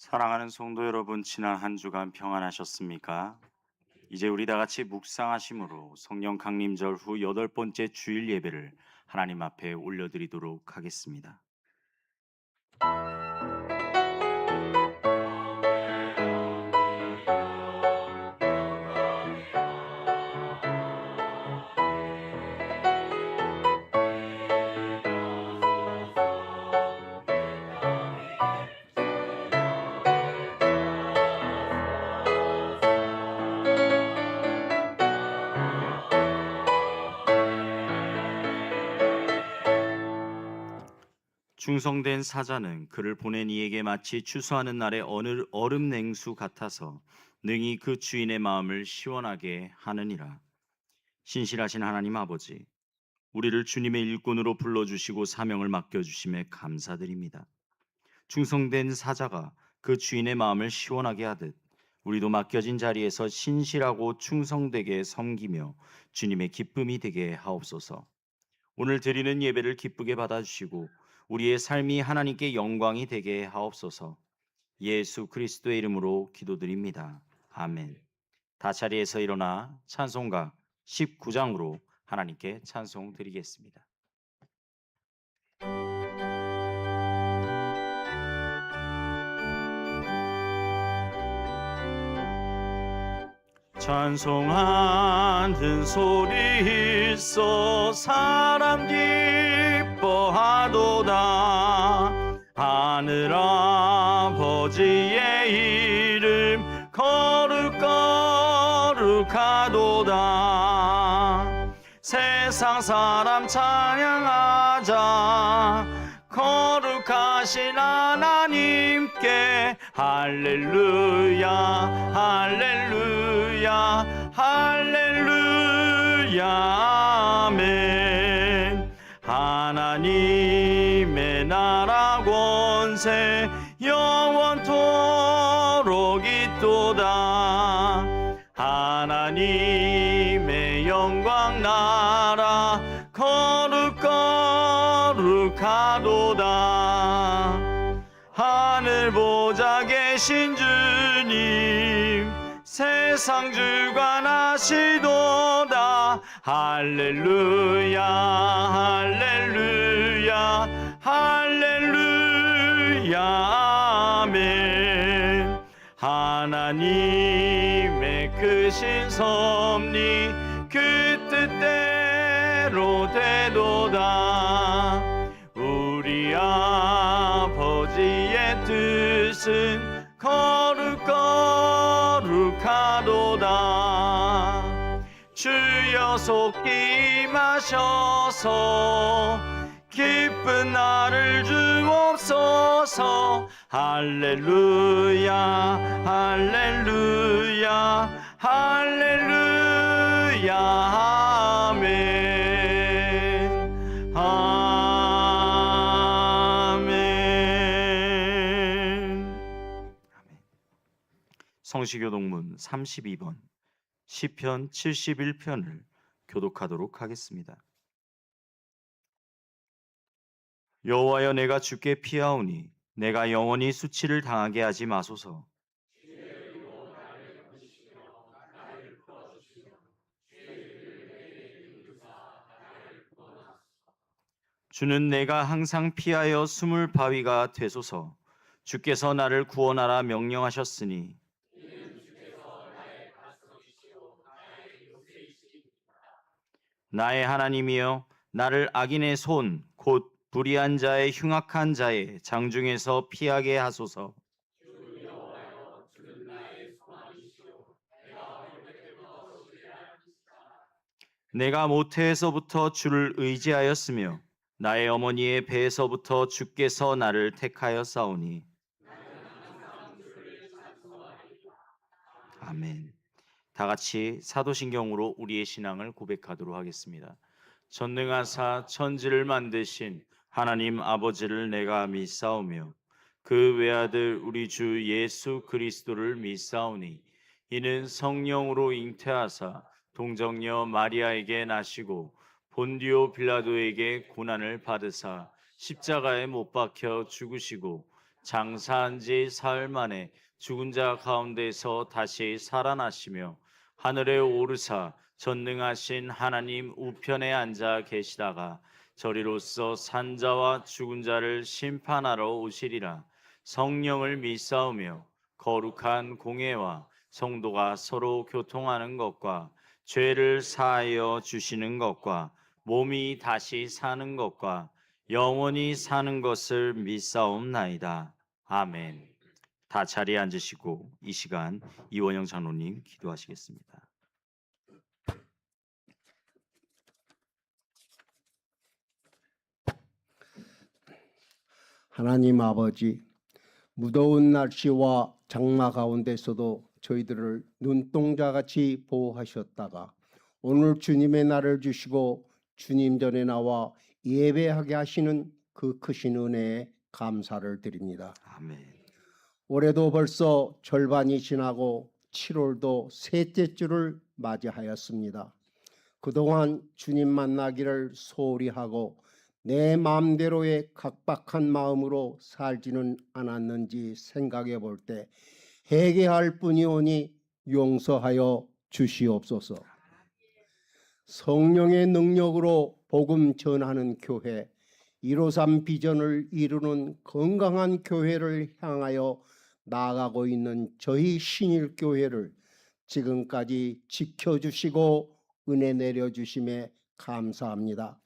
사랑하는 성도 여러분, 지난 한 주간 평안하셨습니까? 이제 우리 다 같이 묵상하심으로 성령 강림절 후 8번째 주일 예배를 하나님 앞에 올려드리도록 하겠습니다. 충성된 사자는 그를 보낸 이에게 마치 추수하는 날의 어느 얼음 냉수 같아서 능히 그 주인의 마음을 시원하게 하느니라. 신실하신 하나님 아버지, 우리를 주님의 일꾼으로 불러주시고 사명을 맡겨주심에 감사드립니다. 충성된 사자가 그 주인의 마음을 시원하게 하듯 우리도 맡겨진 자리에서 신실하고 충성되게 섬기며 주님의 기쁨이 되게 하옵소서. 오늘 드리는 예배를 기쁘게 받아주시고 우리의 삶이 하나님께 영광이 되게 하옵소서. 예수 그리스도의 이름으로 기도드립니다. 아멘. 다 자리에서 일어나 찬송가 19장으로 하나님께 찬송 드리겠습니다. 찬송하는 소리 있어 사람 기뻐하도다. 하늘 아버지의 이름 거룩거룩하도다. 세상 사람 찬양하자. 거룩하신 하나님께 할렐루야 할렐루야 할렐루야 아멘. 하나님의 나라 권세 영원토록 있도다. 하나님의 영광 나라 거룩거룩하도다. 하늘 보좌 계신 주님 세상 주관하시도다. 할렐루야 할렐루야 할렐루야 아멘. 하나님의 크신 섭리 그 뜻대로 되도다. 우리 아버지의 뜻은 거룩거룩하도다. 주여 속히 임하셔서 기쁜 나를 주옵소서. 할렐루야 할렐루야 할렐루야 아멘 아멘. 성시교독문 32번 시편 71편을 교독하도록 하겠습니다. 여호와여, 내가 주께 피하오니 내가 영원히 수치를 당하게 하지 마소서. 주는 내가 항상 피하여 숨을 바위가 되소서. 주께서 나를 구원하라 명령하셨으니 나의 하나님이여, 나를 악인의 손 곧 불의한 자의 흉악한 자의 장중에서 피하게 하소서. 내가 모태에서부터 주를 의지하였으며 나의 어머니의 배에서부터 주께서 나를 택하였사오니. 아멘. 다 같이 사도신경으로 우리의 신앙을 고백하도록 하겠습니다. 전능하사 천지를 만드신 하나님 아버지를 내가 믿사오며 그 외아들 우리 주 예수 그리스도를 믿사오니 이는 성령으로 잉태하사 동정녀 마리아에게 나시고 본디오 빌라도에게 고난을 받으사 십자가에 못 박혀 죽으시고 장사한 지 사흘 만에 죽은 자 가운데서 다시 살아나시며 하늘에 오르사 전능하신 하나님 우편에 앉아 계시다가 저리로서 산자와 죽은 자를 심판하러 오시리라. 성령을 믿사오며 거룩한 공예와 성도가 서로 교통하는 것과 죄를 사하여 주시는 것과 몸이 다시 사는 것과 영원히 사는 것을 믿사옵나이다. 아멘. 다 자리에 앉으시고 이 시간 이원영 장로님 기도하시겠습니다. 하나님 아버지, 무더운 날씨와 장마 가운데서도 저희들을 눈동자같이 보호하셨다가 오늘 주님의 날을 주시고 주님 전에 나와 예배하게 하시는 그 크신 은혜에 감사를 드립니다. 아멘. 올해도 벌써 절반이 지나고 7월도 셋째 주를 맞이하였습니다. 그동안 주님 만나기를 소홀히 하고 내 마음대로의 각박한 마음으로 살지는 않았는지 생각해 볼 때 회개할 뿐이오니 용서하여 주시옵소서. 성령의 능력으로 복음 전하는 교회, 153 비전을 이루는 건강한 교회를 향하여 나아가고 있는 저희 신일교회를 지금까지 지켜주시고 은혜 내려주심에 감사합니다.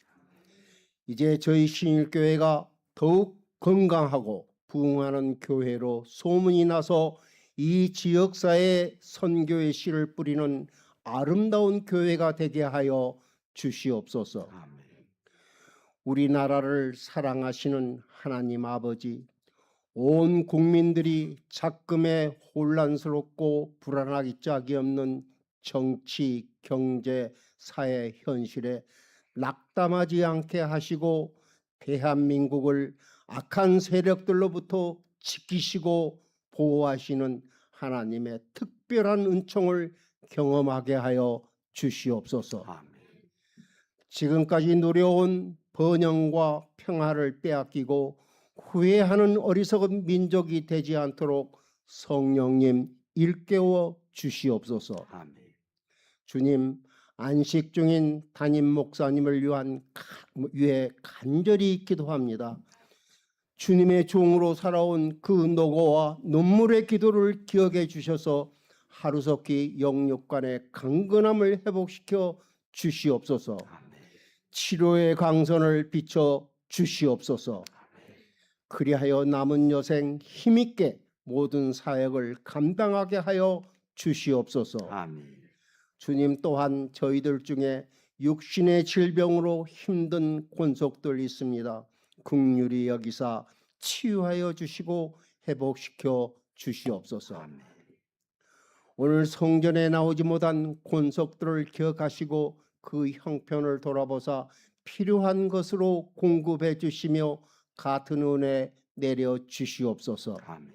이제 저희 신일교회가 더욱 건강하고 부흥하는 교회로 소문이 나서 이 지역사회에 선교의 씨를 뿌리는 아름다운 교회가 되게 하여 주시옵소서. 아멘. 우리나라를 사랑하시는 하나님 아버지, 온 국민들이 작금에 혼란스럽고 불안하기 짝이 없는 정치, 경제, 사회 현실에 낙담하지 않게 하시고 대한민국을 악한 세력들로부터 지키시고 보호하시는 하나님의 특별한 은총을 경험하게 하여 주시옵소서. 아멘. 지금까지 누려온 번영과 평화를 빼앗기고 후회하는 어리석은 민족이 되지 않도록 성령님 일깨워 주시옵소서. 아멘. 주님, 안식 중인 담임 목사님을 위해 간절히 기도합니다. 주님의 종으로 살아온 그 노고와 눈물의 기도를 기억해 주셔서 하루속히 영육간의 강건함을 회복시켜 주시옵소서. 아멘. 치료의 강선을 비춰 주시옵소서. 그리하여 남은 여생 힘있게 모든 사역을 감당하게 하여 주시옵소서. 아멘. 주님 또한 저희들 중에 육신의 질병으로 힘든 권속들 있습니다. 긍휼히 여기사 치유하여 주시고 회복시켜 주시옵소서. 아멘. 오늘 성전에 나오지 못한 권속들을 기억하시고 그 형편을 돌아보사 필요한 것으로 공급해 주시며 같은 은혜 내려 주시옵소서. 아멘.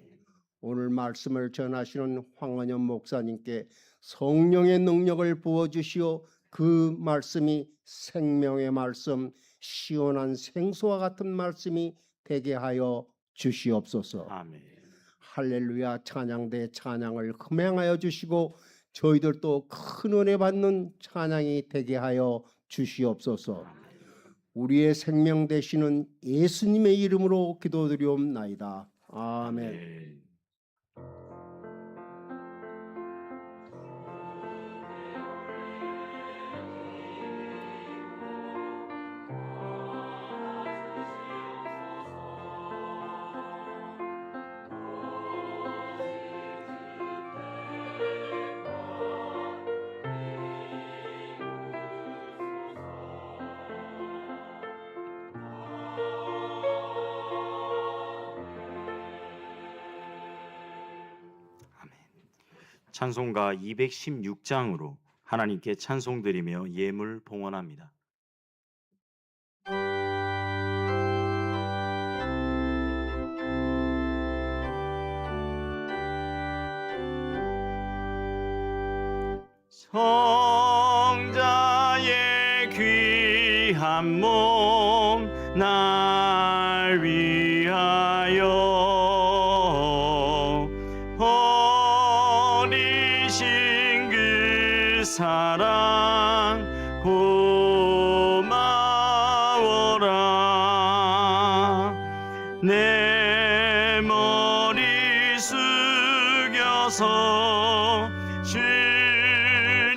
오늘 말씀을 전하시는 황원현 목사님께 성령의 능력을 부어주시어 그 말씀이 생명의 말씀, 시원한 생수와 같은 말씀이 되게 하여 주시옵소서. 아멘. 할렐루야 찬양대 찬양을 흠행하여 주시고 저희들도 큰 은혜 받는 찬양이 되게 하여 주시옵소서. 우리의 생명 되시는 예수님의 이름으로 기도드리옵나이다. 아멘. 아멘. 찬송가 216장으로 하나님께 찬송드리며 예물 봉헌합니다. 성자의 귀한 몸 날 위하여 채워라. 내 머리 숙여서 주님께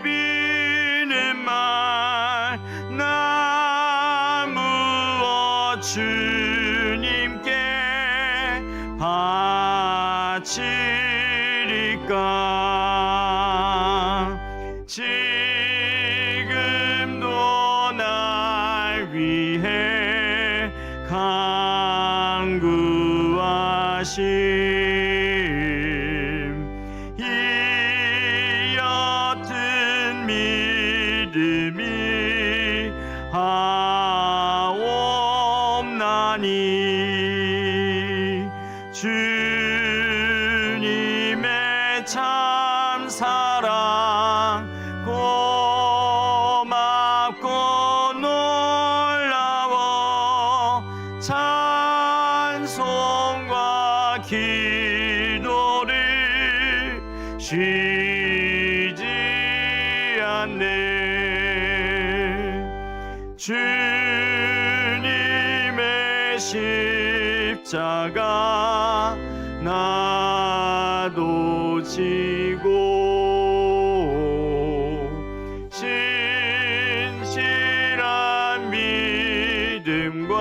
비는 말 나 무엇 주님께 바치리까. 지금도 날 위해 간구하심 이 옅은 믿음이 하옵나니 주님의 참 사랑 고맙고 놀라워 찬송과 기도를 쉬지 않네. 주님의 십자가 나도 지고 신실한 믿음과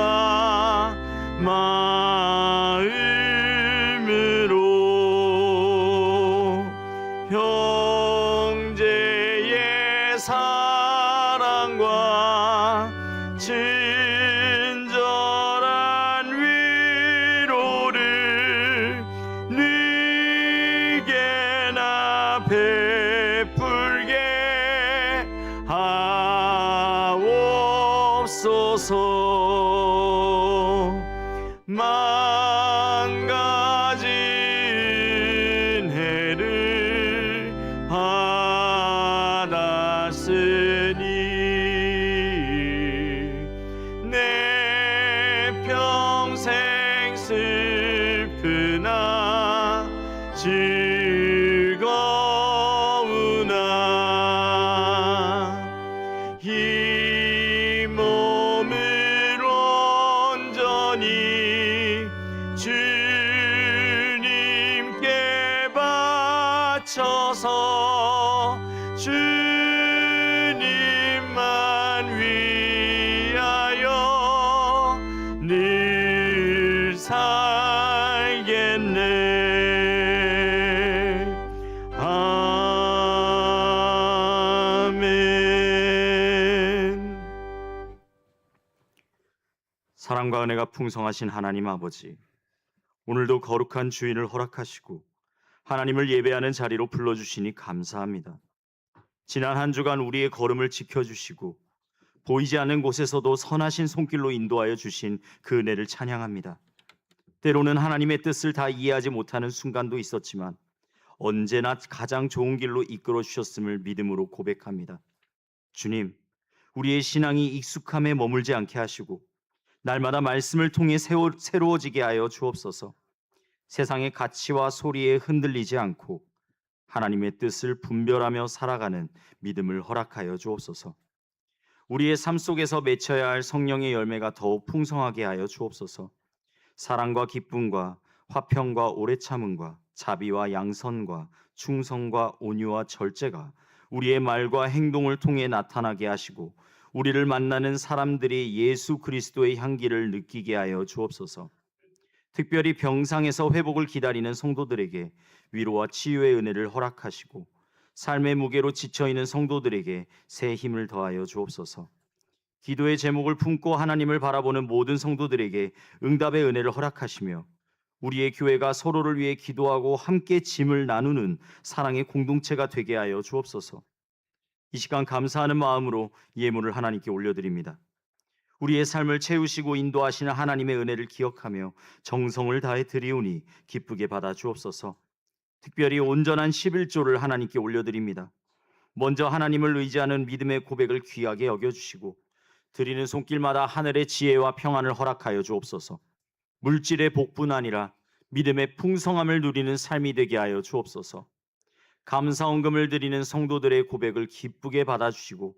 마음으로 형제의 사랑과 친절한 위로를 누게나 베풀게 하옵소서. 망가진 해를 받았으니 내 평생 슬프나 즐거우나 이 몸을 온전히 주님께 바쳐서 주님만 위하여 늘 살겠네. 아멘. 사랑과 은혜가 풍성하신 하나님 아버지, 오늘도 거룩한 주일을 허락하시고 하나님을 예배하는 자리로 불러주시니 감사합니다. 지난 한 주간 우리의 걸음을 지켜주시고 보이지 않는 곳에서도 선하신 손길로 인도하여 주신 그 은혜를 찬양합니다. 때로는 하나님의 뜻을 다 이해하지 못하는 순간도 있었지만 언제나 가장 좋은 길로 이끌어 주셨음을 믿음으로 고백합니다. 주님, 우리의 신앙이 익숙함에 머물지 않게 하시고 날마다 말씀을 통해 새로워지게 하여 주옵소서. 세상의 가치와 소리에 흔들리지 않고 하나님의 뜻을 분별하며 살아가는 믿음을 허락하여 주옵소서. 우리의 삶 속에서 맺혀야 할 성령의 열매가 더욱 풍성하게 하여 주옵소서. 사랑과 기쁨과 화평과 오래 참음과 자비와 양선과 충성과 온유와 절제가 우리의 말과 행동을 통해 나타나게 하시고 우리를 만나는 사람들이 예수 그리스도의 향기를 느끼게 하여 주옵소서. 특별히 병상에서 회복을 기다리는 성도들에게 위로와 치유의 은혜를 허락하시고 삶의 무게로 지쳐있는 성도들에게 새 힘을 더하여 주옵소서. 기도의 제목을 품고 하나님을 바라보는 모든 성도들에게 응답의 은혜를 허락하시며 우리의 교회가 서로를 위해 기도하고 함께 짐을 나누는 사랑의 공동체가 되게 하여 주옵소서. 이 시간 감사하는 마음으로 예물을 하나님께 올려드립니다. 우리의 삶을 채우시고 인도하시는 하나님의 은혜를 기억하며 정성을 다해 드리오니 기쁘게 받아 주옵소서. 특별히 온전한 11조를 하나님께 올려드립니다. 먼저 하나님을 의지하는 믿음의 고백을 귀하게 여겨주시고 드리는 손길마다 하늘의 지혜와 평안을 허락하여 주옵소서. 물질의 복뿐 아니라 믿음의 풍성함을 누리는 삶이 되게 하여 주옵소서. 감사헌금을 드리는 성도들의 고백을 기쁘게 받아주시고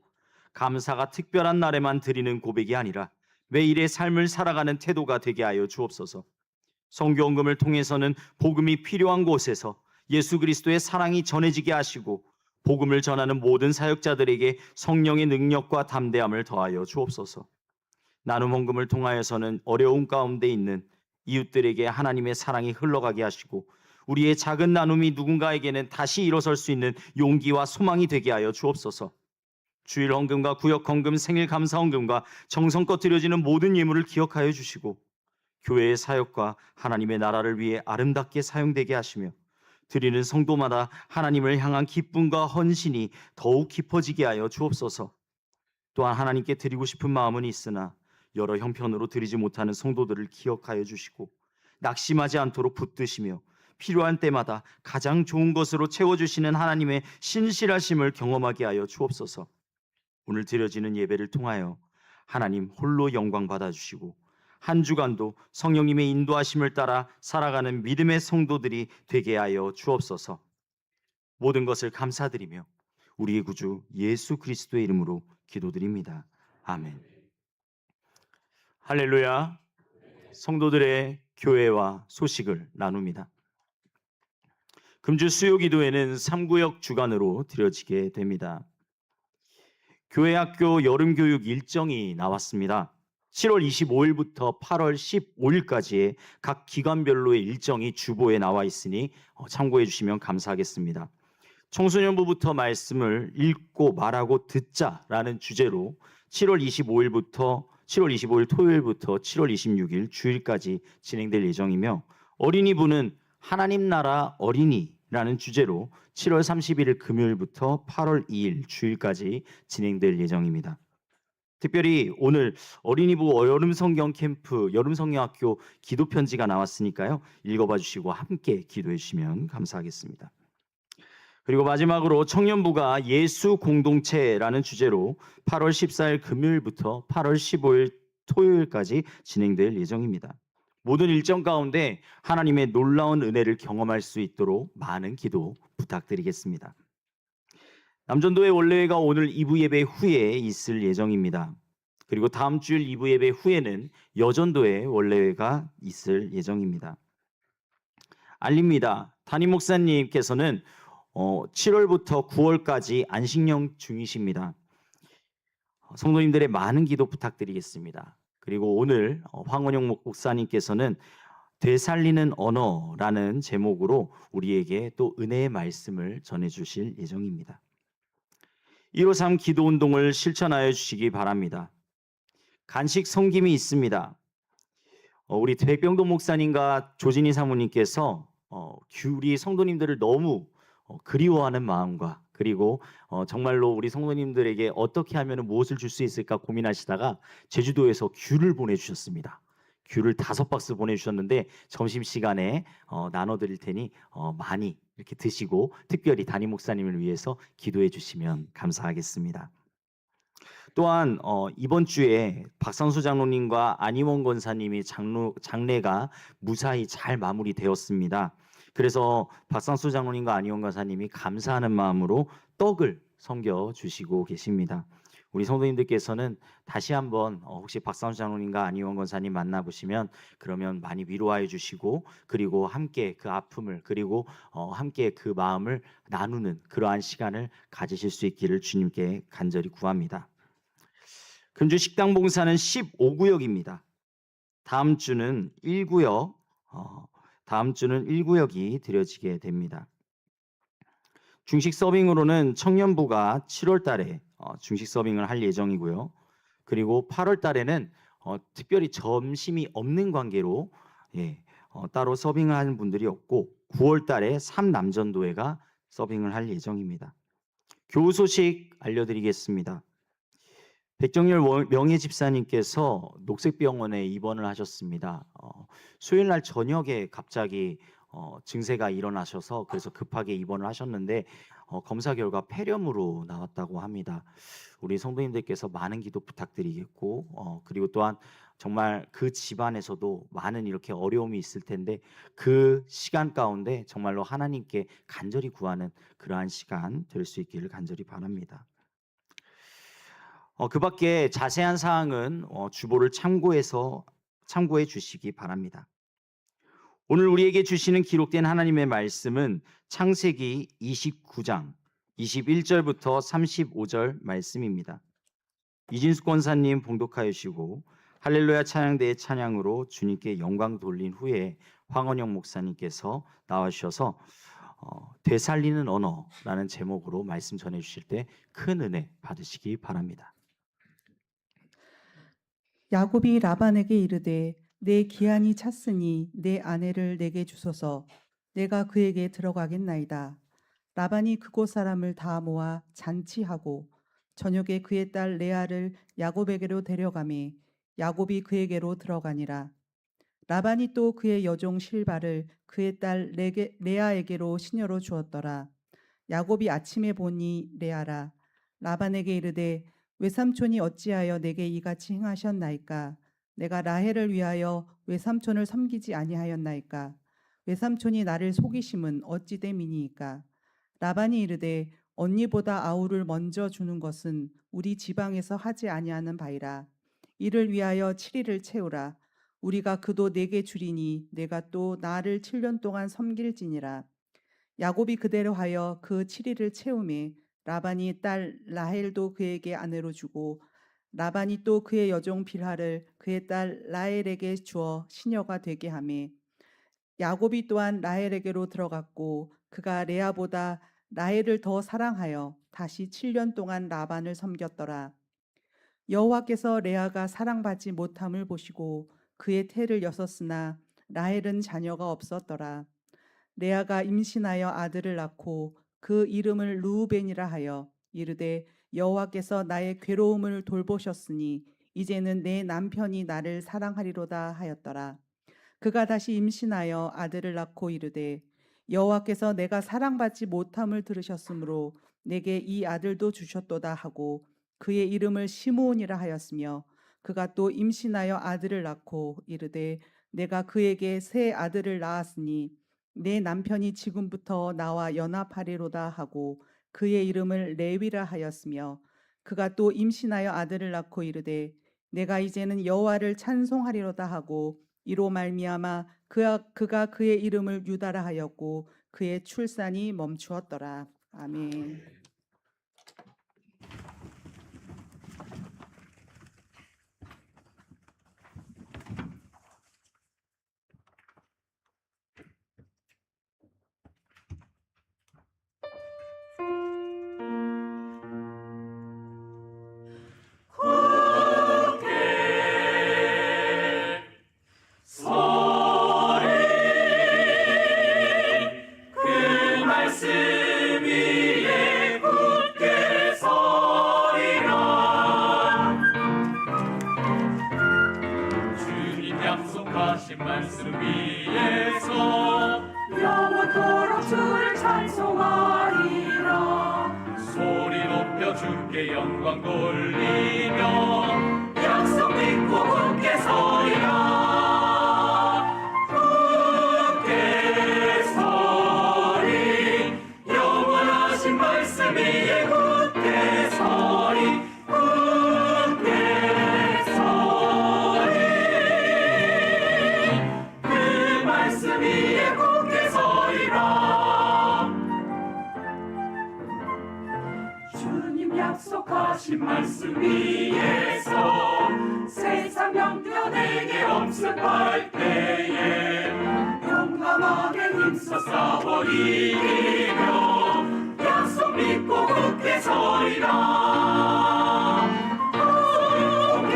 감사가 특별한 날에만 드리는 고백이 아니라 매일의 삶을 살아가는 태도가 되게 하여 주옵소서. 선교헌금을 통해서는 복음이 필요한 곳에서 예수 그리스도의 사랑이 전해지게 하시고 복음을 전하는 모든 사역자들에게 성령의 능력과 담대함을 더하여 주옵소서. 나눔 헌금을 통하여서는 어려움 가운데 있는 이웃들에게 하나님의 사랑이 흘러가게 하시고 우리의 작은 나눔이 누군가에게는 다시 일어설 수 있는 용기와 소망이 되게 하여 주옵소서. 주일 헌금과 구역 헌금, 생일 감사 헌금과 정성껏 드려지는 모든 예물을 기억하여 주시고 교회의 사역과 하나님의 나라를 위해 아름답게 사용되게 하시며 드리는 성도마다 하나님을 향한 기쁨과 헌신이 더욱 깊어지게 하여 주옵소서. 또한 하나님께 드리고 싶은 마음은 있으나 여러 형편으로 드리지 못하는 성도들을 기억하여 주시고 낙심하지 않도록 붙드시며 필요한 때마다 가장 좋은 것으로 채워주시는 하나님의 신실하심을 경험하게 하여 주옵소서. 오늘 드려지는 예배를 통하여 하나님 홀로 영광 받아주시고 한 주간도 성령님의 인도하심을 따라 살아가는 믿음의 성도들이 되게 하여 주옵소서. 모든 것을 감사드리며 우리의 구주 예수 그리스도의 이름으로 기도드립니다. 아멘. 할렐루야. 성도들의 교회와 소식을 나눕니다. 금주 수요 기도회는 3구역 주간으로 드려지게 됩니다. 교회학교 여름교육 일정이 나왔습니다. 7월 25일부터 8월 15일까지의 각 기관별로의 일정이 주보에 나와 있으니 참고해 주시면 감사하겠습니다. 청소년부부터 말씀을 읽고 말하고 듣자라는 주제로 7월 25일 토요일부터 7월 26일 주일까지 진행될 예정이며 어린이부는 하나님 나라 어린이라는 주제로 7월 31일 금요일부터 8월 2일 주일까지 진행될 예정입니다. 특별히 오늘 어린이부 여름성경 캠프 여름성경학교 기도편지가 나왔으니까요. 읽어봐 주시고 함께 기도해 주시면 감사하겠습니다. 그리고 마지막으로 청년부가 예수 공동체라는 주제로 8월 14일 금요일부터 8월 15일 토요일까지 진행될 예정입니다. 모든 일정 가운데 하나님의 놀라운 은혜를 경험할 수 있도록 많은 기도 부탁드리겠습니다. 남전도의 원래회가 오늘 2부 예배 후에 있을 예정입니다. 그리고 다음 주일 2부 예배 후에는 여전도의 원래회가 있을 예정입니다. 알립니다. 담임 목사님께서는 7월부터 9월까지 안식령 중이십니다. 성도님들의 많은 기도 부탁드리겠습니다. 그리고 오늘 황원영 목사님께서는 되살리는 언어라는 제목으로 우리에게 또 은혜의 말씀을 전해주실 예정입니다. 153 기도운동을 실천하여 주시기 바랍니다. 간식 섬김이 있습니다. 우리 백병도 목사님과 조진희 사모님께서 우리 성도님들을 너무 그리워하는 마음과 그리고 정말로 우리 성도님들에게 어떻게 하면 무엇을 줄 수 있을까 고민하시다가 제주도에서 귤을 보내주셨습니다. 귤을 5박스 보내주셨는데 점심시간에 나눠드릴 테니 많이 이렇게 드시고 특별히 담임 목사님을 위해서 기도해 주시면 감사하겠습니다. 또한 이번 주에 박상수 장로님과 안희원 권사님이 장례가 무사히 잘 마무리되었습니다. 그래서 박상수 장로님과 안희원 권사님이 감사하는 마음으로 떡을 섬겨 주시고 계십니다. 우리 성도님들께서는 다시 한번 혹시 박상수 장로님과 안희원 권사님 만나보시면 그러면 많이 위로하여 주시고 그리고 함께 그 아픔을 그리고 함께 그 마음을 나누는 그러한 시간을 가지실 수 있기를 주님께 간절히 구합니다. 금주 식당 봉사는 15구역입니다. 다음 주는 1구역이 드려지게 됩니다. 중식 서빙으로는 청년부가 7월 달에 중식 서빙을 할 예정이고요. 그리고 8월 달에는 특별히 점심이 없는 관계로 따로 서빙을 하는 분들이 없고 9월 달에 3남전도회가 서빙을 할 예정입니다. 교우 소식 알려드리겠습니다. 백정열 명예 집사님께서 녹색병원에 입원을 하셨습니다. 수요일 날 저녁에 갑자기 증세가 일어나셔서 그래서 급하게 입원을 하셨는데 검사 결과 폐렴으로 나왔다고 합니다. 우리 성도님들께서 많은 기도 부탁드리겠고 그리고 또한 정말 그 집안에서도 많은 이렇게 어려움이 있을 텐데 그 시간 가운데 정말로 하나님께 간절히 구하는 그러한 시간 될 수 있기를 간절히 바랍니다. 그 밖에 자세한 사항은 주보를 참고해 주시기 바랍니다. 오늘 우리에게 주시는 기록된 하나님의 말씀은 창세기 29장 21절부터 35절 말씀입니다. 이진숙 권사님 봉독하여 주시고 할렐루야 찬양대의 찬양으로 주님께 영광 돌린 후에 황원영 목사님께서 나와주셔서 되살리는 언어라는 제목으로 말씀 전해 주실 때 큰 은혜 받으시기 바랍니다. 야곱이 라반에게 이르되 내 기한이 찼으니 내 아내를 내게 주소서. 내가 그에게 들어가겠나이다. 라반이 그곳 사람을 다 모아 잔치하고 저녁에 그의 딸 레아를 야곱에게로 데려가매 야곱이 그에게로 들어가니라. 라반이 또 그의 여종 실바를 그의 딸 레아에게로 시녀로 주었더라. 야곱이 아침에 보니 레아라. 라반에게 이르되 외삼촌이 어찌하여 내게 이같이 행하셨나이까? 내가 라헬을 위하여 외삼촌을 섬기지 아니하였나이까? 외삼촌이 나를 속이심은 어찌 됨이니이까? 라반이 이르되 언니보다 아우를 먼저 주는 것은 우리 지방에서 하지 아니하는 바이라. 이를 위하여 7일을 채우라. 우리가 그도 내게 주리니 내가 또 나를 7년 동안 섬길지니라. 야곱이 그대로 하여 그 7일을 채우매 라반이 딸 라헬도 그에게 아내로 주고 라반이 또 그의 여종 빌하를 그의 딸 라헬에게 주어 시녀가 되게 하매 야곱이 또한 라헬에게로 들어갔고 그가 레아보다 라헬을 더 사랑하여 다시 7년 동안 라반을 섬겼더라. 여호와께서 레아가 사랑받지 못함을 보시고 그의 태를 여섰으나 라헬은 자녀가 없었더라. 레아가 임신하여 아들을 낳고 그 이름을 르우벤이라 하여 이르되 여호와께서 나의 괴로움을 돌보셨으니 이제는 내 남편이 나를 사랑하리로다 하였더라. 그가 다시 임신하여 아들을 낳고 이르되 여호와께서 내가 사랑받지 못함을 들으셨으므로 내게 이 아들도 주셨도다 하고 그의 이름을 시므온이라 하였으며 그가 또 임신하여 아들을 낳고 이르되 내가 그에게 새 아들을 낳았으니 내 남편이 지금부터 나와 연합하리로다 하고 그의 이름을 레위라 하였으며 그가 또 임신하여 아들을 낳고 이르되 내가 이제는 여호와를 찬송하리로다 하고 이로 말미암아 그가 그의 이름을 유다라 하였고 그의 출산이 멈추었더라. 아멘. 약속하신 말씀 위에서 영원토록 주를 찬송하리라. 소리 높여 주께 영광 돌리며 약속 믿고 굳게 서리라. 굳게 서리 영원하신 말씀 위에 굳게 서리. 약속하신 말씀 위에서 세상 영변 내게 엄습할 때에 용감하게 힘써 싸워 이기며 약속 믿고 굳게 서리라. 굳게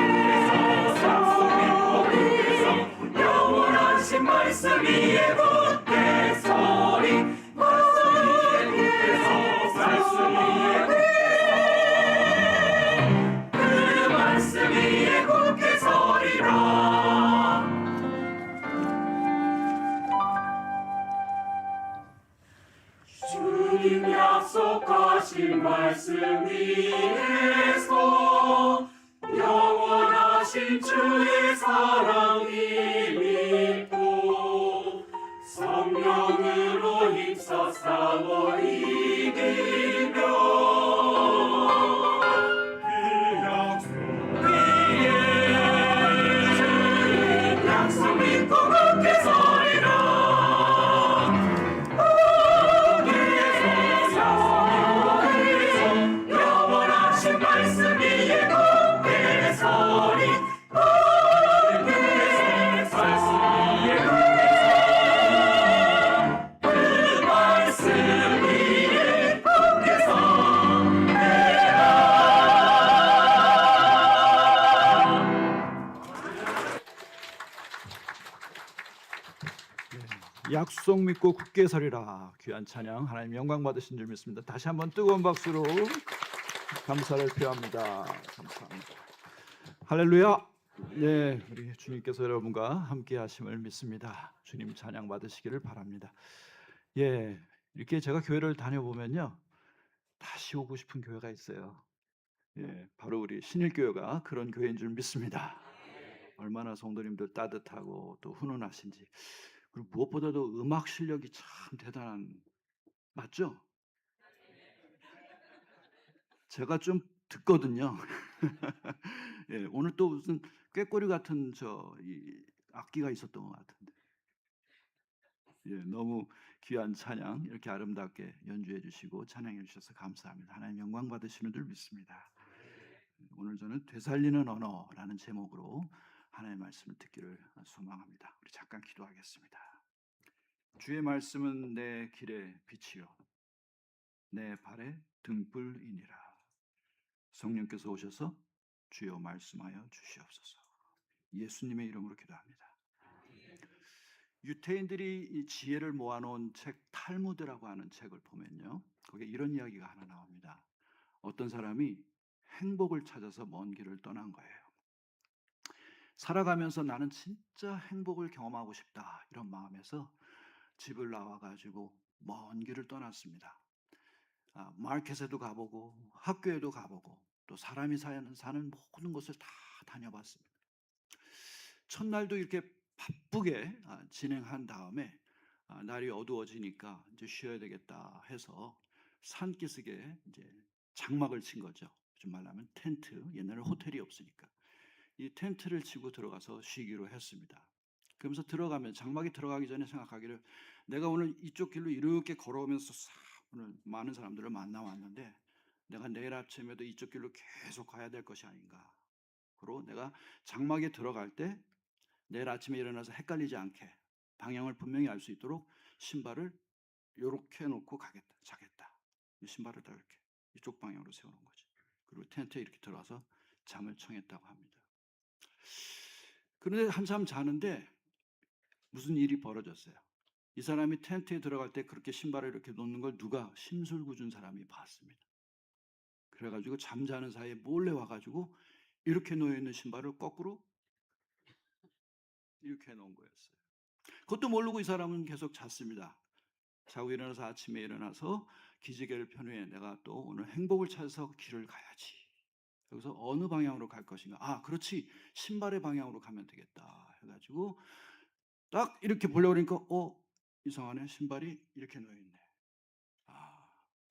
서 영원하신 말씀 위에 굳게 서리. 말씀 위에 굳게 서 말씀 위에 위에 굳게 서리라. 주님 약속하신 말씀 위에서 영원하신 주의 사랑이 믿고 성령으로 힘써 싸워 이기며 약속 믿고 굳게 서리라. 귀한 찬양 하나님 영광 받으신 줄 믿습니다. 다시 한번 뜨거운 박수로 감사를 표합니다. 감사합니다. 할렐루야. 네, 우리 주님께서 여러분과 함께 하심을 믿습니다. 주님 찬양 받으시기를 바랍니다. 예, 이렇게 제가 교회를 다녀보면요, 다시 오고 싶은 교회가 있어요. 예, 바로 우리 신일교회가 그런 교회인 줄 믿습니다. 얼마나 성도님들 따뜻하고 또 훈훈하신지, 그리고 무엇보다도 음악 실력이 참 대단한, 맞죠? 제가 좀 듣거든요. 예, 오늘 또 무슨 꾀꼬리 같은 이 악기가 있었던 것 같은데, 예, 너무 귀한 찬양 이렇게 아름답게 연주해 주시고 찬양해 주셔서 감사합니다. 하나님 영광 받으시는 줄 믿습니다. 오늘 저는 되살리는 언어라는 제목으로 하나님의 말씀을 듣기를 소망합니다. 우리 잠깐 기도하겠습니다. 주의 말씀은 내 길의 빛이요 내 발의 등불이니라. 성령께서 오셔서 주여 말씀하여 주시옵소서. 예수님의 이름으로 기도합니다. 유태인들이 이 지혜를 모아놓은 책 탈무드라고 하는 책을 보면요, 거기에 이런 이야기가 하나 나옵니다. 어떤 사람이 행복을 찾아서 먼 길을 떠난 거예요. 살아가면서 나는 진짜 행복을 경험하고 싶다 이런 마음에서 집을 나와가지고 먼 길을 떠났습니다. 마켓에도 가보고 학교에도 가보고 또 사람이 사는 모든 곳을 다 다녀봤습니다. 첫날도 이렇게 바쁘게 진행한 다음에 날이 어두워지니까 이제 쉬어야 되겠다 해서 산기슭에 이제 장막을 친 거죠. 좀 말하면 텐트. 옛날에 호텔이 없으니까 이 텐트를 치고 들어가서 쉬기로 했습니다. 그러면서 들어가면 장막에 들어가기 전에 생각하기를 내가 오늘 이쪽 길로 이렇게 걸어오면서 오늘 많은 사람들을 만나왔는데 내가 내일 아침에도 이쪽 길로 계속 가야 될 것이 아닌가. 그리고 내가 장막에 들어갈 때 내일 아침에 일어나서 헷갈리지 않게 방향을 분명히 알 수 있도록 신발을 이렇게 놓고 자겠다. 신발을 다 이렇게 이쪽 방향으로 세우는 거지. 그리고 텐트에 이렇게 들어와서 잠을 청했다고 합니다. 그런데 한참 자는데 무슨 일이 벌어졌어요. 이 사람이 텐트에 들어갈 때 그렇게 신발을 이렇게 놓는 걸 누가 심술궂은 사람이 봤습니다. 그래가지고 잠자는 사이에 몰래 와가지고 이렇게 놓여있는 신발을 거꾸로 이렇게 해놓은 거였어요. 그것도 모르고 이 사람은 계속 잤습니다. 자고 일어나서 아침에 일어나서 기지개를 편 후에 내가 또 오늘 행복을 찾아서 길을 가야지. 여기서 어느 방향으로 갈 것인가? 그렇지. 신발의 방향으로 가면 되겠다. 해가지고 딱 이렇게 보려고 그러니까 이상하네. 신발이 이렇게 놓여있네.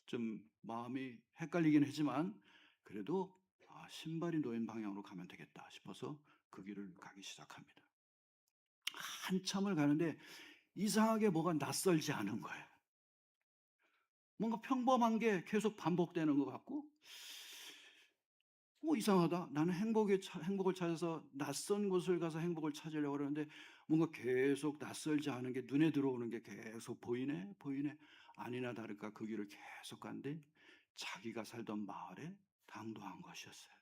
좀 마음이 헷갈리긴 하지만 그래도 신발이 놓인 방향으로 가면 되겠다 싶어서 그 길을 가기 시작합니다. 한참을 가는데 이상하게 뭐가 낯설지 않은 거예요. 뭔가 평범한 게 계속 반복되는 것 같고 이상하다. 나는 행복을 찾아서 낯선 곳을 가서 행복을 찾으려고 그러는데 뭔가 계속 낯설지 않은 게 눈에 들어오는 게 계속 보이네. 아니나 다를까 그 길을 계속 간데 자기가 살던 마을에 당도한 것이었어요.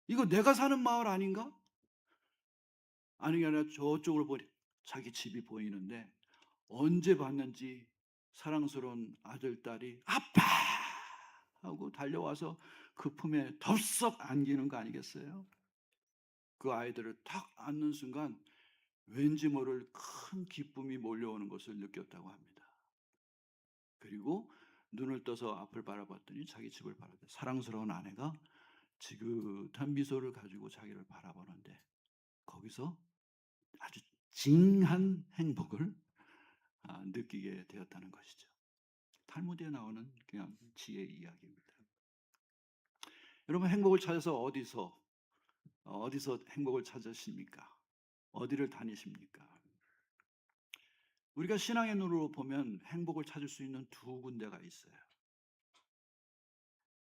이거 내가 사는 마을 아닌가? 아니 게 아니라 저쪽으로 보니 자기 집이 보이는데 언제 봤는지 사랑스러운 아들, 딸이 아빠! 하고 달려와서 그 품에 덥석 안기는 거 아니겠어요? 그 아이들을 탁 안는 순간 왠지 모를 큰 기쁨이 몰려오는 것을 느꼈다고 합니다. 그리고 눈을 떠서 앞을 바라봤더니 자기 집을 바라보는데 사랑스러운 아내가 지긋한 미소를 가지고 자기를 바라보는데 거기서 아주 징한 행복을 느끼게 되었다는 것이죠. 탈무드에 나오는 그냥 지혜 이야기입니다. 여러분 행복을 찾아서 어디서 행복을 찾으십니까? 어디를 다니십니까? 우리가 신앙의 눈으로 보면 행복을 찾을 수 있는 두 군데가 있어요.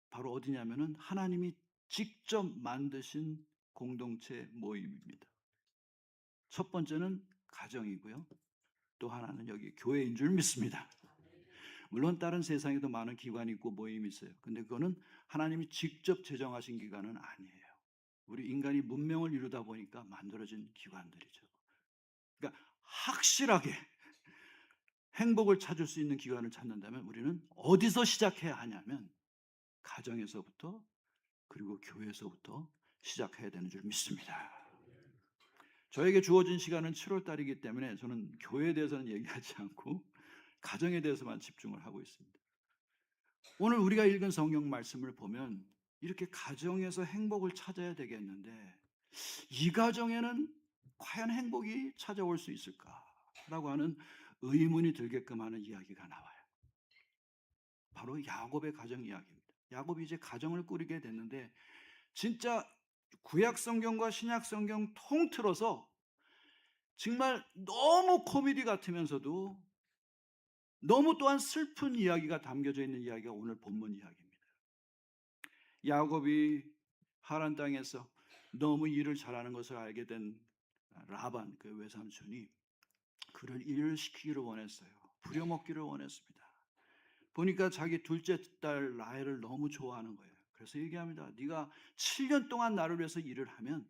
바로 어디냐면은 하나님이 직접 만드신 공동체 모임입니다. 첫 번째는 가정이고요. 또 하나는 여기 교회인 줄 믿습니다. 물론 다른 세상에도 많은 기관이 있고 모임이 있어요. 근데 그거는 하나님이 직접 제정하신 기관은 아니에요. 우리 인간이 문명을 이루다 보니까 만들어진 기관들이죠. 그러니까 확실하게 행복을 찾을 수 있는 기관을 찾는다면 우리는 어디서 시작해야 하냐면 가정에서부터 그리고 교회에서부터 시작해야 되는 줄 믿습니다. 저에게 주어진 시간은 7월 달이기 때문에 저는 교회에 대해서는 얘기하지 않고 가정에 대해서만 집중을 하고 있습니다. 오늘 우리가 읽은 성경 말씀을 보면 이렇게 가정에서 행복을 찾아야 되겠는데 이 가정에는 과연 행복이 찾아올 수 있을까라고 하는 의문이 들게끔 하는 이야기가 나와요. 바로 야곱의 가정 이야기입니다. 야곱이 이제 가정을 꾸리게 됐는데 진짜 구약 성경과 신약 성경 통틀어서 정말 너무 코미디 같으면서도 너무 또한 슬픈 이야기가 담겨져 있는 이야기가 오늘 본문 이야기입니다. 야곱이 하란 땅에서 너무 일을 잘하는 것을 알게 된 라반 그 외삼촌이 그를 일을 시키기를 원했어요. 부려먹기를 원했습니다. 보니까 자기 둘째 딸 라헬을 너무 좋아하는 거예요. 그래서 얘기합니다. 네가 7년 동안 나를 위해서 일을 하면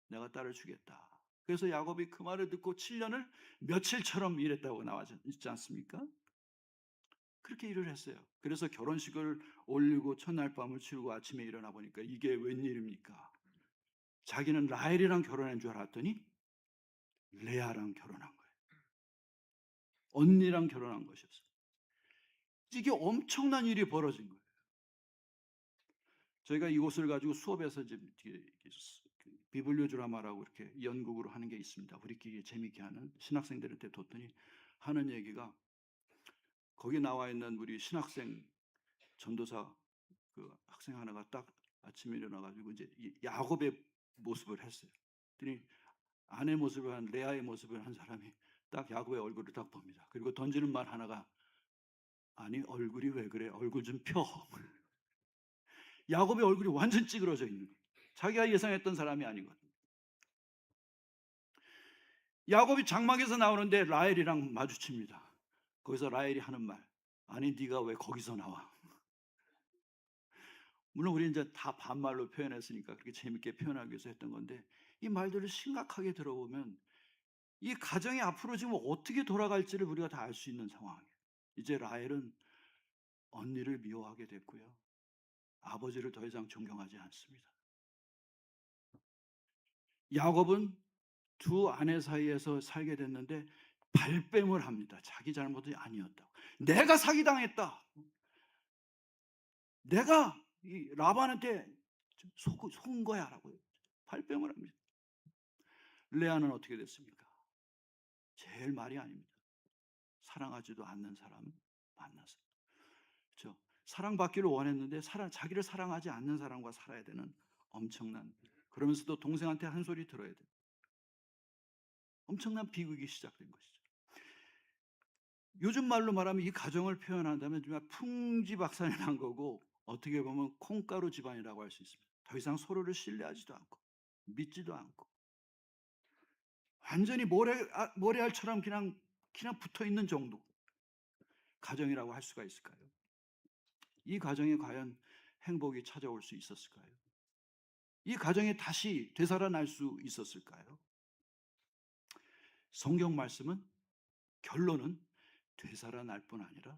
내가 딸을 주겠다. 그래서 야곱이 그 말을 듣고 7년을 며칠처럼 일했다고 나와 있지 않습니까? 그렇게 일을 했어요. 그래서 결혼식을 올리고 첫날 밤을 치르고 아침에 일어나 보니까 이게 웬일입니까? 자기는 라헬이랑 결혼한 줄 알았더니 레아랑 결혼한 거예요. 언니랑 결혼한 것이었어요. 이게 엄청난 일이 벌어진 거예요. 저희가 이곳을 가지고 수업에서 이제 비블리오 드라마라고 이렇게 연극으로 하는 게 있습니다. 우리끼리 재밌게 하는 신학생들한테 뒀더니 하는 얘기가 거기 나와 있는 우리 신학생 전도사 그 학생 하나가 딱 아침에 일어나가지고 이제 야곱의 모습을 했어요. 그랬더니 아내 모습을 한 레아의 모습을 한 사람이 딱 야곱의 얼굴을 딱 봅니다. 그리고 던지는 말 하나가 아니 얼굴이 왜 그래? 얼굴 좀 펴. 야곱의 얼굴이 완전 찌그러져 있는 거예요. 자기가 예상했던 사람이 아니거든요. 야곱이 장막에서 나오는데 라헬이랑 마주칩니다. 거기서 라헬이 하는 말 아니 네가 왜 거기서 나와? 물론 우리 이제 다 반말로 표현했으니까 그렇게 재밌게 표현하기 위해서 했던 건데 이 말들을 심각하게 들어보면 이 가정이 앞으로 지금 어떻게 돌아갈지를 우리가 다 알 수 있는 상황이에요. 이제 라헬은 언니를 미워하게 됐고요. 아버지를 더 이상 존경하지 않습니다. 야곱은 두 아내 사이에서 살게 됐는데 발뺌을 합니다. 자기 잘못이 아니었다고. 내가 사기당했다. 내가 이 라반한테 속은 거야 라고 발뺌을 합니다. 레아는 어떻게 됐습니까? 제일 말이 아닙니다. 사랑하지도 않는 사람 만나서 그렇죠? 사랑받기를 원했는데 자기를 사랑하지 않는 사람과 살아야 되는 엄청난 그러면서도 동생한테 한 소리 들어야 돼요. 엄청난 비극이 시작된 것이죠. 요즘 말로 말하면 이 가정을 표현한다면 정말 풍지박산이 난 거고 어떻게 보면 콩가루 집안이라고 할 수 있습니다. 더 이상 서로를 신뢰하지도 않고 믿지도 않고 완전히 모래알처럼 그냥 붙어 있는 정도 가정이라고 할 수가 있을까요? 이 가정에 과연 행복이 찾아올 수 있었을까요? 이 가정에 다시 되살아날 수 있었을까요? 성경 말씀은 결론은 되살아날 뿐 아니라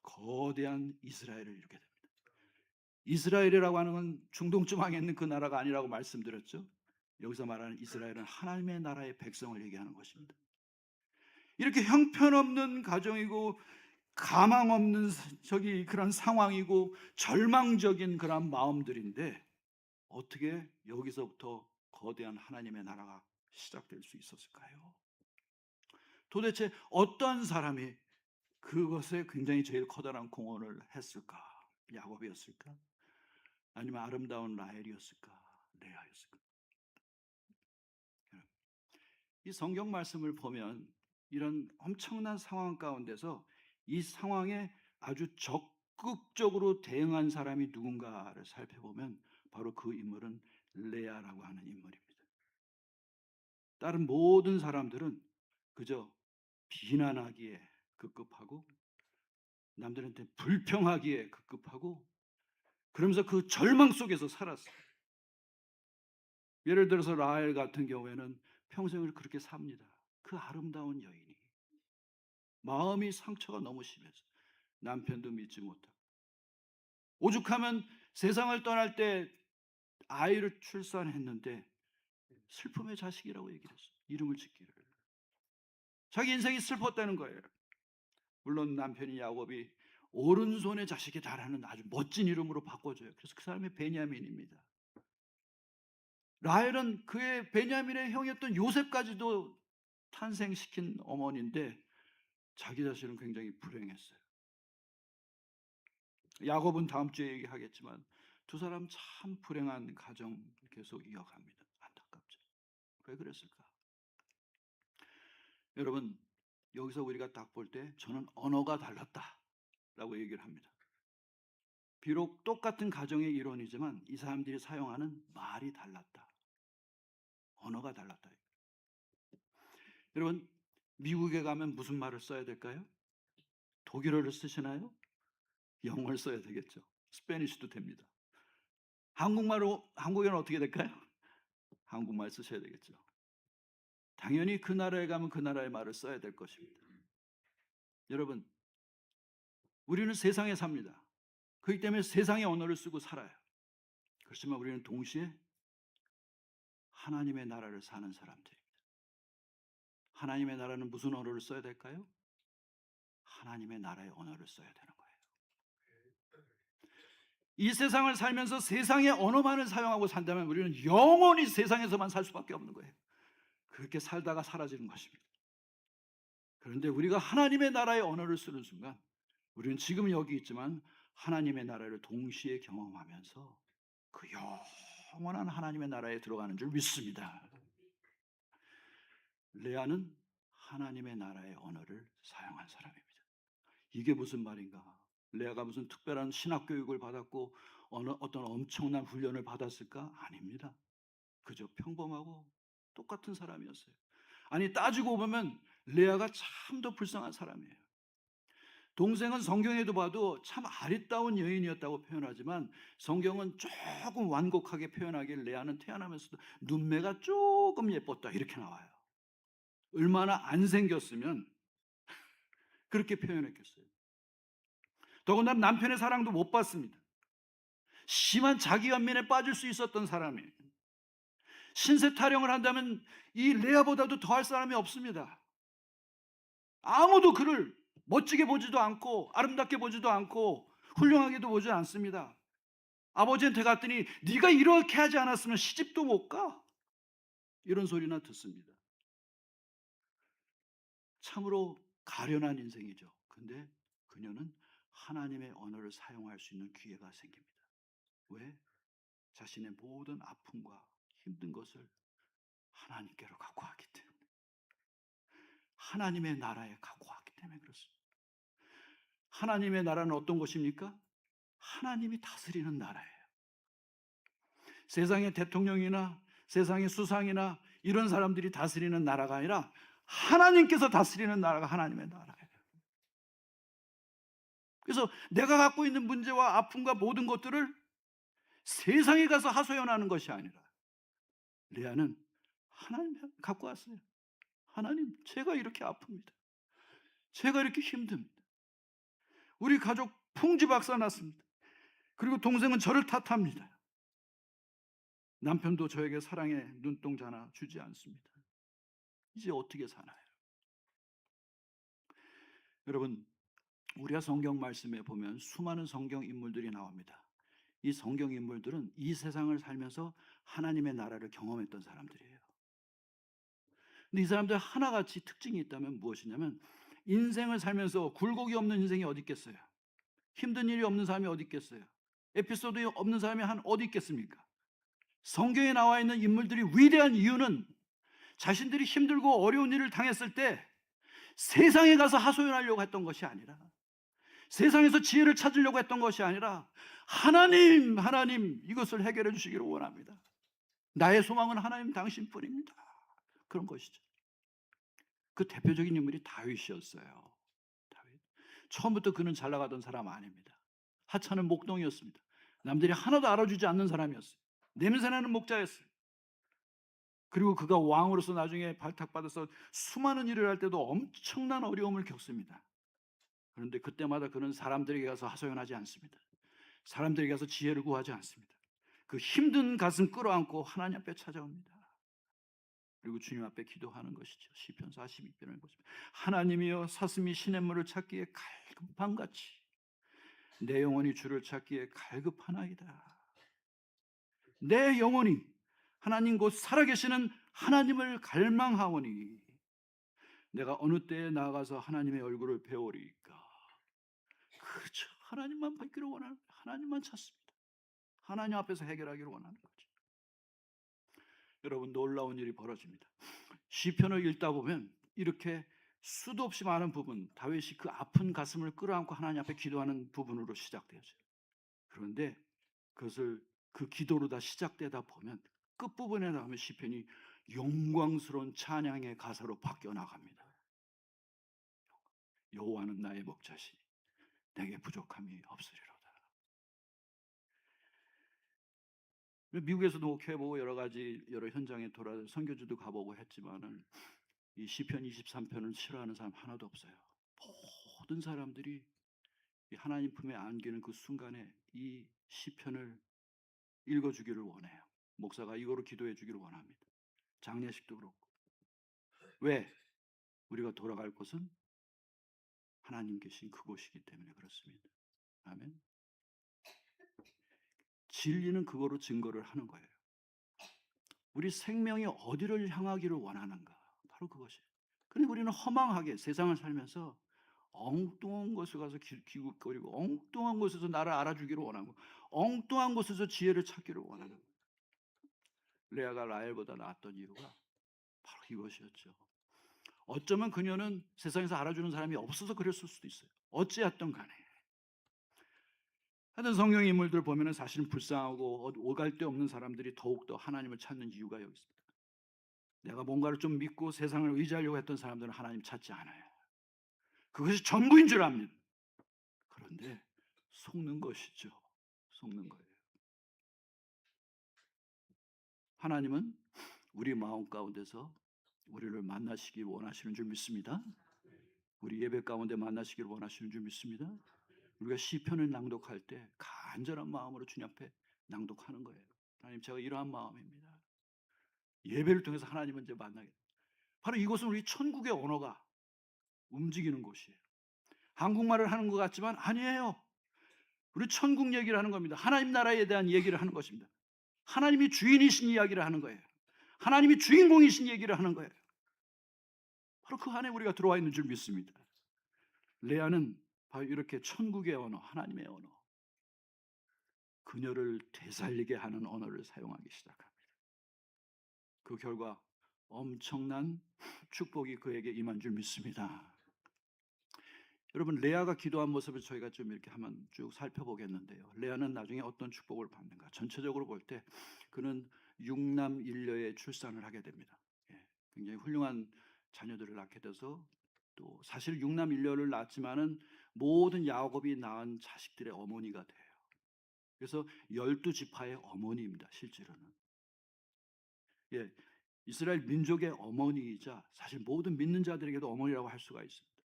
거대한 이스라엘을 이루게 됩니다. 이스라엘이라고 하는 건 중동 지방에 있는 그 나라가 아니라고 말씀드렸죠. 여기서 말하는 이스라엘은 하나님의 나라의 백성을 얘기하는 것입니다. 이렇게 형편없는 가정이고 가망 없는 그런 상황이고 절망적인 그런 마음들인데 어떻게 여기서부터 거대한 하나님의 나라가 시작될 수 있었을까요? 도대체 어떤 사람이 그것에 굉장히 제일 커다란 공헌을 했을까? 야곱이었을까? 아니면 아름다운 라헬이었을까? 레아였을까? 이 성경 말씀을 보면 이런 엄청난 상황 가운데서 이 상황에 아주 적극적으로 대응한 사람이 누군가를 살펴보면 바로 그 인물은 레아라고 하는 인물입니다. 다른 모든 사람들은 그저 비난하기에 급급하고 남들한테 불평하기에 급급하고 그러면서 그 절망 속에서 살았어요. 예를 들어서 라헬 같은 경우에는 평생을 그렇게 삽니다. 그 아름다운 여인이 마음이 상처가 너무 심해서 남편도 믿지 못하고, 오죽하면 세상을 떠날 때 아이를 출산했는데 슬픔의 자식이라고 얘기를 했어요. 이름을 짓기를. 자기 인생이 슬펐다는 거예요. 물론 남편이 야곱이 오른손의 자식이다라는 아주 멋진 이름으로 바꿔줘요. 그래서 그 사람이 베냐민입니다. 라헬은 그의 베냐민의 형이었던 요셉까지도 탄생시킨 어머니인데 자기 자신은 굉장히 불행했어요. 야곱은 다음 주에 얘기하겠지만 두 사람 참 불행한 가정 계속 이어갑니다. 안타깝죠. 왜 그랬을까? 여러분, 여기서 우리가 딱 볼 때 저는 언어가 달랐다라고 얘기를 합니다. 비록 똑같은 가정의 일원이지만 이 사람들이 사용하는 말이 달랐다. 언어가 달랐다. 여러분, 미국에 가면 무슨 말을 써야 될까요? 독일어를 쓰시나요? 영어를 써야 되겠죠. 스페니쉬도 됩니다. 한국에는 어떻게 될까요? 한국말 쓰셔야 되겠죠. 당연히 그 나라에 가면 그 나라의 말을 써야 될 것입니다. 여러분, 우리는 세상에 삽니다. 그렇기 때문에 세상의 언어를 쓰고 살아요. 그렇지만 우리는 동시에 하나님의 나라를 사는 사람들입니다. 하나님의 나라는 무슨 언어를 써야 될까요? 하나님의 나라의 언어를 써야 되는 거예요. 이 세상을 살면서 세상의 언어만을 사용하고 산다면 우리는 영원히 세상에서만 살 수밖에 없는 거예요. 그렇게 살다가 사라지는 것입니다. 그런데 우리가 하나님의 나라의 언어를 쓰는 순간 우리는 지금 여기 있지만 하나님의 나라를 동시에 경험하면서 그 영원한 하나님의 나라에 들어가는 줄 믿습니다. 레아는 하나님의 나라의 언어를 사용한 사람입니다. 이게 무슨 말인가? 레아가 무슨 특별한 신학 교육을 받았고 어떤 엄청난 훈련을 받았을까? 아닙니다. 그저 평범하고 똑같은 사람이었어요. 아니, 따지고 보면 레아가 참 더 불쌍한 사람이에요. 동생은 성경에도 봐도 참 아리따운 여인이었다고 표현하지만 성경은 조금 완곡하게 표현하길 레아는 태어나면서도 눈매가 조금 예뻤다 이렇게 나와요. 얼마나 안 생겼으면 그렇게 표현했겠어요. 더군다나 남편의 사랑도 못 받습니다. 심한 자기 연민에 빠질 수 있었던 사람이에요. 신세 타령을 한다면 이 레아보다도 더할 사람이 없습니다. 아무도 그를 멋지게 보지도 않고 아름답게 보지도 않고 훌륭하게도 보지 않습니다. 아버지한테 갔더니 네가 이렇게 하지 않았으면 시집도 못 가. 이런 소리나 듣습니다. 참으로 가련한 인생이죠. 근데 그녀는 하나님의 언어를 사용할 수 있는 기회가 생깁니다. 왜? 자신의 모든 아픔과 힘든 것을 하나님께로 갖고 왔기 때문에, 하나님의 나라에 갖고 왔기 때문에 그렇습니다. 하나님의 나라는 어떤 것입니까? 하나님이 다스리는 나라예요. 세상의 대통령이나 세상의 수상이나 이런 사람들이 다스리는 나라가 아니라 하나님께서 다스리는 나라가 하나님의 나라예요. 그래서 내가 갖고 있는 문제와 아픔과 모든 것들을 세상에 가서 하소연하는 것이 아니라 레아는 하나님 갖고 왔어요. 하나님, 제가 이렇게 아픕니다. 제가 이렇게 힘듭니다. 우리 가족 풍지박산 났습니다. 그리고 동생은 저를 탓합니다. 남편도 저에게 사랑의 눈동자 하나 주지 않습니다. 이제 어떻게 사나요? 여러분, 우리가 성경 말씀에 보면 수많은 성경 인물들이 나옵니다. 이 성경 인물들은 이 세상을 살면서 하나님의 나라를 경험했던 사람들이에요. 근데 이 사람들 하나같이 특징이 있다면 무엇이냐면 인생을 살면서 굴곡이 없는 인생이 어디 있겠어요? 힘든 일이 없는 사람이 어디 있겠어요? 에피소드 없는 사람이 어디 있겠습니까? 성경에 나와 있는 인물들이 위대한 이유는 자신들이 힘들고 어려운 일을 당했을 때 세상에 가서 하소연하려고 했던 것이 아니라, 세상에서 지혜를 찾으려고 했던 것이 아니라 하나님 이것을 해결해 주시기를 원합니다. 나의 소망은 하나님 당신뿐입니다. 그런 것이죠. 그 대표적인 인물이 다윗이었어요. 다윗. 처음부터 그는 잘 나가던 사람 아닙니다. 하찮은 목동이었습니다. 남들이 하나도 알아주지 않는 사람이었어요. 냄새나는 목자였어요. 그리고 그가 왕으로서 나중에 발탁받아서 수많은 일을 할 때도 엄청난 어려움을 겪습니다. 그런데 그때마다 그는 사람들에게 가서 하소연하지 않습니다. 사람들에게 가서 지혜를 구하지 않습니다. 그 힘든 가슴 끌어안고 하나님 앞에 찾아옵니다. 그리고 주님 앞에 기도하는 것이죠. 시편 42편을 보시면 하나님이여 사슴이 시냇물을 찾기에 갈급함같이 내 영혼이 주를 찾기에 갈급하나이다. 내 영혼이 하나님 곧 살아계시는 하나님을 갈망하오니 내가 어느 때에 나아가서 하나님의 얼굴을 배우리까. 그렇죠. 하나님만 받기를 원하는, 하나님만 찾습니다. 하나님 앞에서 해결하기를 원하는 거죠. 여러분, 놀라운 일이 벌어집니다. 시편을 읽다 보면 이렇게 수도 없이 많은 부분, 다윗이 그 아픈 가슴을 끌어안고 하나님 앞에 기도하는 부분으로 시작되어져요. 그런데 그것을 그 기도로 다 시작되다 보면 끝부분에 나오면 시편이 영광스러운 찬양의 가사로 바뀌어 나갑니다. 여호와는 나의 목자시니 내게 부족함이 없으리로다. 미국에서도 목회해보고 여러 현장에 돌아 선교지도 가보고 했지만은 이 시편 23편을 싫어하는 사람 하나도 없어요. 모든 사람들이 이 하나님 품에 안기는 그 순간에 이 시편을 읽어주기를 원해요. 목사가 이거로 기도해 주기를 원합니다. 장례식도 그렇고. 왜? 우리가 돌아갈 곳은 하나님 계신 그곳이기 때문에 그렇습니다. 아멘. 진리는 그거로 증거를 하는 거예요. 우리 생명이 어디를 향하기를 원하는가? 바로 그것이에요. 그런데 우리는 허망하게 세상을 살면서 엉뚱한 곳에 가서 기웃거리고 엉뚱한 곳에서 나를 알아주기를 원하고 엉뚱한 곳에서 지혜를 찾기를 원하는 거예요. 레아가 라헬보다 나았던 이유가 바로 이것이었죠. 어쩌면 그녀는 세상에서 알아주는 사람이 없어서 그랬을 수도 있어요. 어찌했든 간에. 하여튼 성경 인물들 보면은 사실은 불쌍하고 오갈 데 없는 사람들이 더욱더 하나님을 찾는 이유가 여기 있습니다. 내가 뭔가를 좀 믿고 세상을 의지하려고 했던 사람들은 하나님 찾지 않아요. 그것이 전부인 줄 압니다. 그런데 속는 것이죠. 속는 거예요. 하나님은 우리 마음 가운데서 우리를 만나시기 원하시는 줄 믿습니다. 우리 예배 가운데 만나시기를 원하시는 줄 믿습니다. 우리가 시편을 낭독할 때 간절한 마음으로 주님 앞에 낭독하는 거예요. 하나님, 제가 이러한 마음입니다. 예배를 통해서 하나님은 이제 만나게. 바로 이곳은 우리 천국의 언어가 움직이는 곳이에요. 한국말을 하는 것 같지만 아니에요. 우리 천국 얘기를 하는 겁니다. 하나님 나라에 대한 얘기를 하는 것입니다. 하나님이 주인이신 이야기를 하는 거예요. 하나님이 주인공이신 얘기를 하는 거예요. 바로 그 안에 우리가 들어와 있는 줄 믿습니다. 레아는 바로 이렇게 천국의 언어, 하나님의 언어, 그녀를 되살리게 하는 언어를 사용하기 시작합니다. 그 결과 엄청난 축복이 그에게 임한 줄 믿습니다. 여러분, 레아가 기도한 모습을 저희가 좀 이렇게 한번 쭉 살펴보겠는데요. 레아는 나중에 어떤 축복을 받는가? 전체적으로 볼 때 그는 6남 1녀의 출산을 하게 됩니다. 굉장히 훌륭한 자녀들을 낳게 돼서 또 사실 6남 1녀를 낳았지만은 모든 야곱이 낳은 자식들의 어머니가 돼요. 그래서 12지파의 어머니입니다. 실제로는. 이스라엘 민족의 어머니이자 사실 모든 믿는 자들에게도 어머니라고 할 수가 있습니다.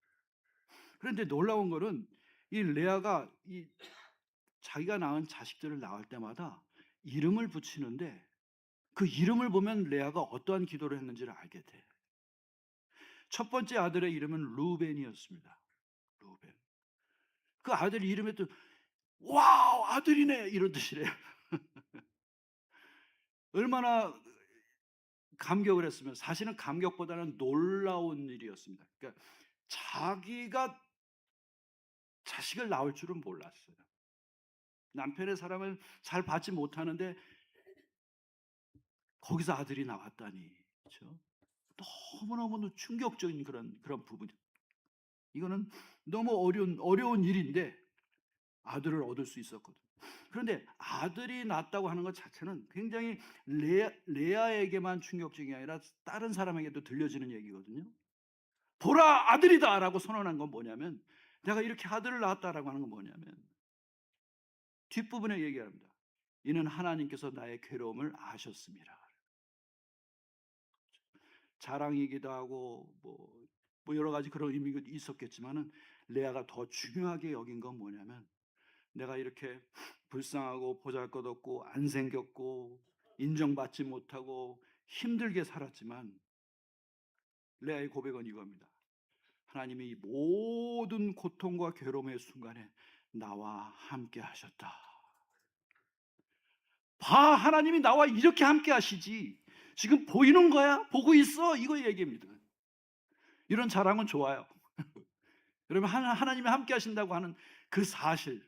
그런데 놀라운 거는 이 레아가 자기가 낳은 자식들을 낳을 때마다 이름을 붙이는데 그 이름을 보면 레아가 어떠한 기도를 했는지를 알게 돼. 첫 번째 아들의 이름은 루벤이었습니다. 루벤. 그 아들 이름에 또 와우, 아들이네 이런 뜻이래요. 얼마나 감격을 했으면, 사실은 감격보다는 놀라운 일이었습니다. 그러니까 자기가 자식을 낳을 줄은 몰랐어요. 남편의 사랑을 잘 받지 못하는데 거기서 아들이 나왔다니, 그렇죠? 너무너무 충격적인 그런 부분. 이거는 너무 어려운 일인데 아들을 얻을 수 있었거든. 그런데 아들이 낳았다고 하는 것 자체는 굉장히 레아에게만 충격적인 게 아니라 다른 사람에게도 들려지는 얘기거든요. 보라, 아들이다라고 선언한 건 뭐냐면, 내가 이렇게 아들을 낳았다라고 하는 건 뭐냐면 뒷부분에 얘기합니다. 이는 하나님께서 나의 괴로움을 아셨습니다. 자랑이기도 하고 뭐 여러 가지 그런 의미가 있었겠지만은 레아가 더 중요하게 여긴 건 뭐냐면 내가 이렇게 불쌍하고 보잘것없고 안 생겼고 인정받지 못하고 힘들게 살았지만 레아의 고백은 이겁니다. 하나님이 이 모든 고통과 괴로움의 순간에 나와 함께 하셨다. 봐, 하나님이 나와 이렇게 함께 하시지. 지금 보이는 거야? 보고 있어? 이거 얘기입니다. 이런 자랑은 좋아요. 여러분, 하나님이 함께 하신다고 하는 그 사실,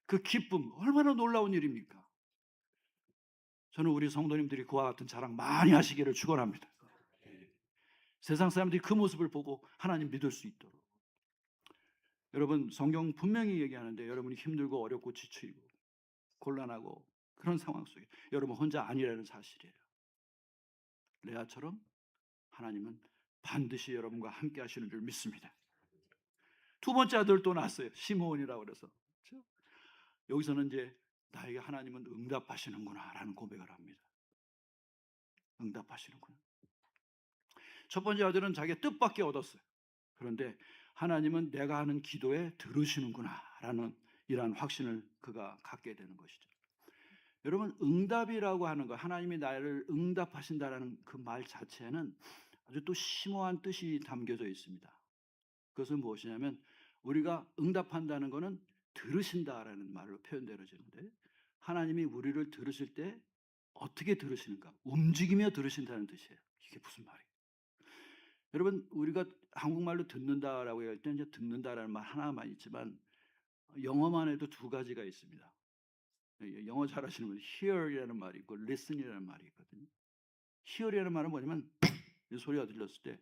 그 기쁨, 얼마나 놀라운 일입니까? 저는 우리 성도님들이 그와 같은 자랑 많이 하시기를 축원합니다. 세상 사람들이 그 모습을 보고 하나님 믿을 수 있도록. 여러분, 성경 분명히 얘기하는데 여러분이 힘들고 어렵고 지치고 곤란하고 그런 상황 속에 여러분 혼자 아니라는 사실이에요. 레아처럼 하나님은 반드시 여러분과 함께 하시는 줄 믿습니다. 두 번째 아들 또 낳았어요. 시므온이라고 그래서. 그렇죠? 여기서는 이제 나에게 하나님은 응답하시는구나 라는 고백을 합니다. 응답하시는구나. 첫 번째 아들은 자기의 뜻밖에 얻었어요. 그런데 하나님은 내가 하는 기도에 들으시는구나 라는 이러한 확신을 그가 갖게 되는 것이죠. 여러분, 응답이라고 하는 거, 하나님이 나를 응답하신다라는 그 말 자체에는 아주 또 심오한 뜻이 담겨져 있습니다. 그것은 무엇이냐면 우리가 응답한다는 것은 들으신다라는 말로 표현되어지는데 하나님이 우리를 들으실 때 어떻게 들으시는가? 움직이며 들으신다는 뜻이에요. 이게 무슨 말이에요? 여러분, 우리가 한국말로 듣는다라고 할 때 이제 듣는다라는 말 하나만 있지만 영어만 해도 두 가지가 있습니다. 영어 잘하시는 분은 hear이라는 말이 있고 listen이라는 말이 있거든요. hear이라는 말은 뭐냐면 이 소리가 들렸을 때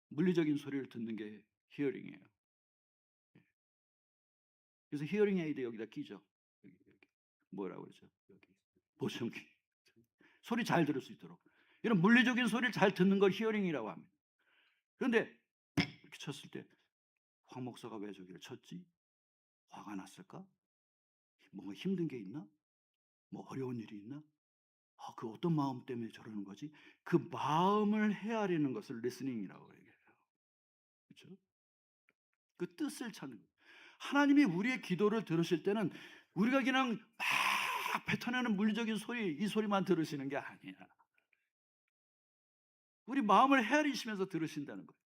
물리적인 소리를 듣는 게 hearing이에요. 그래서 hearing aid 여기다 끼죠. 여기. 뭐라고 그러죠? 여기 보청기. 소리 잘 들을 수 있도록. 이런 물리적인 소리를 잘 듣는 걸 hearing이라고 합니다. 그런데 이렇게 쳤을 때 황 목사가 왜 저기를 쳤지? 화가 났을까? 뭔가 힘든 게 있나? 뭐 어려운 일이 있나? 그 어떤 마음 때문에 저러는 거지? 그 마음을 헤아리는 것을 리스닝이라고 얘기해요. 그렇죠? 그 뜻을 찾는 거예요. 하나님이 우리의 기도를 들으실 때는 우리가 그냥 막 뱉어내는 물리적인 소리, 이 소리만 들으시는 게 아니야. 우리 마음을 헤아리시면서 들으신다는 거예요.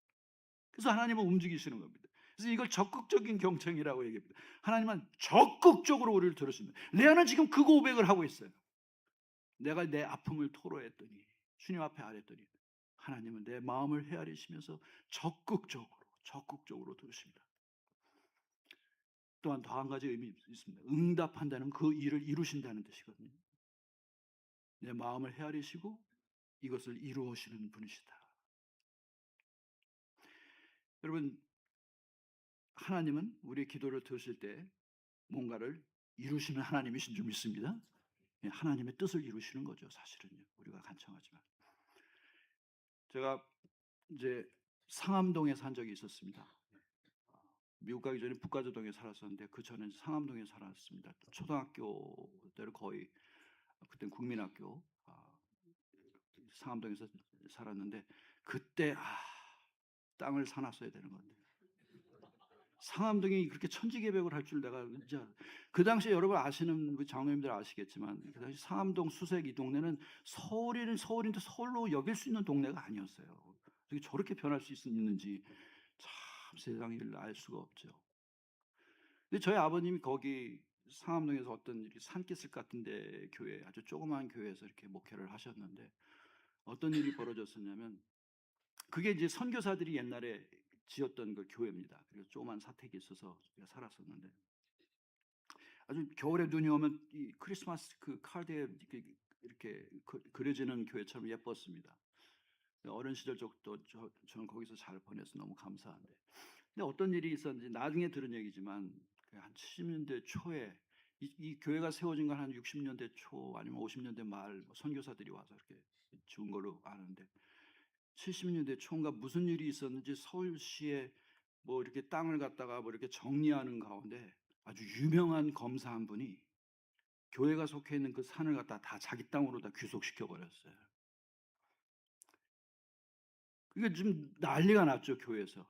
그래서 하나님은 움직이시는 겁니다. 그래서 이걸 적극적인 경청이라고 얘기합니다. 하나님은 적극적으로 우리를 들으십니다. 레아는 지금 그 고백을 하고 있어요. 내가 내 아픔을 토로했더니 주님 앞에 아랬더니 하나님은 내 마음을 헤아리시면서 적극적으로 들으십니다. 또한 더 한 가지 의미 있습니다. 응답한다는 그 일을 이루신다는 뜻이거든요. 내 마음을 헤아리시고 이것을 이루시는 분이시다. 여러분, 하나님은 우리의 기도를 들으실 때 뭔가를 이루시는 하나님이신 줄 믿습니다. 하나님의 뜻을 이루시는 거죠, 사실은요. 우리가 간청하지만. 제가 이제 상암동에 산 적이 있었습니다. 미국 가기 전에 북가저동에 살았었는데 그 전에 상암동에 살았습니다. 초등학교 때를 거의 그때 국민학교 상암동에서 살았는데 그때 땅을 사놨어야 되는 건데 상암동이 그렇게 천지개벽을 할 줄 내가 진짜 그 당시에 여러분 아시는 우리 장로님들 아시겠지만 그 당시 상암동 수색 이 동네는 서울인데 서울로 여길 수 있는 동네가 아니었어요. 저렇게 변할 수 있는지 참 세상 일을 알 수가 없죠. 근데 저희 아버님이 거기 상암동에서 어떤 이렇게 산기슭 같은데 교회 아주 조그마한 교회에서 이렇게 목회를 하셨는데 어떤 일이 벌어졌었냐면 그게 이제 선교사들이 옛날에 지었던 그 교회입니다. 그래서 조그만 사택이 있어서 제가 살았었는데 아주 겨울에 눈이 오면 이 크리스마스 그 카드에 이렇게 그려지는 교회처럼 예뻤습니다. 어린 시절 저는 거기서 잘 보내서 너무 감사한데 근데 어떤 일이 있었는지 나중에 들은 얘기지만 한 70년대 초에 이 교회가 세워진 건 한 60년대 초 아니면 50년대 말 선교사들이 와서 이렇게 지은 걸로 아는데 70년대 초인가 무슨 일이 있었는지 서울시에 뭐 이렇게 땅을 갖다가 뭐 이렇게 정리하는 가운데 아주 유명한 검사 한 분이 교회가 속해 있는 그 산을 갖다 다 자기 땅으로 다 귀속시켜 버렸어요. 이게 좀 난리가 났죠, 교회에서.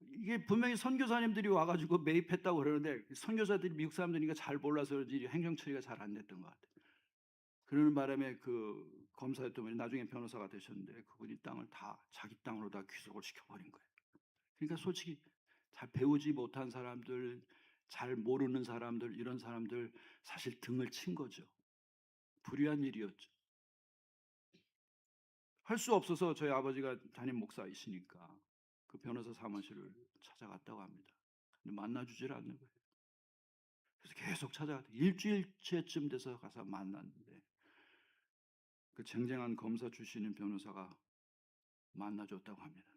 이게 분명히 선교사님들이 와가지고 매입했다고 그러는데 선교사들이 미국 사람들이니까 잘 몰라서 그런지 행정 처리가 잘 안 됐던 것 같아요. 그러는 바람에 그 검사였던 분이 나중에 변호사가 되셨는데 그분이 땅을 다 자기 땅으로 다 귀속을 시켜버린 거예요. 그러니까 솔직히 잘 배우지 못한 사람들, 잘 모르는 사람들, 이런 사람들 사실 등을 친 거죠. 불의한 일이었죠. 할 수 없어서 저희 아버지가 담임 목사이시니까 그 변호사 사무실을 찾아갔다고 합니다. 근데 만나주질 않는 거예요. 그래서 계속 찾아갔다. 일주일째쯤 돼서 가서 만났는데 그 쟁쟁한 검사 출신인 변호사가 만나줬다고 합니다.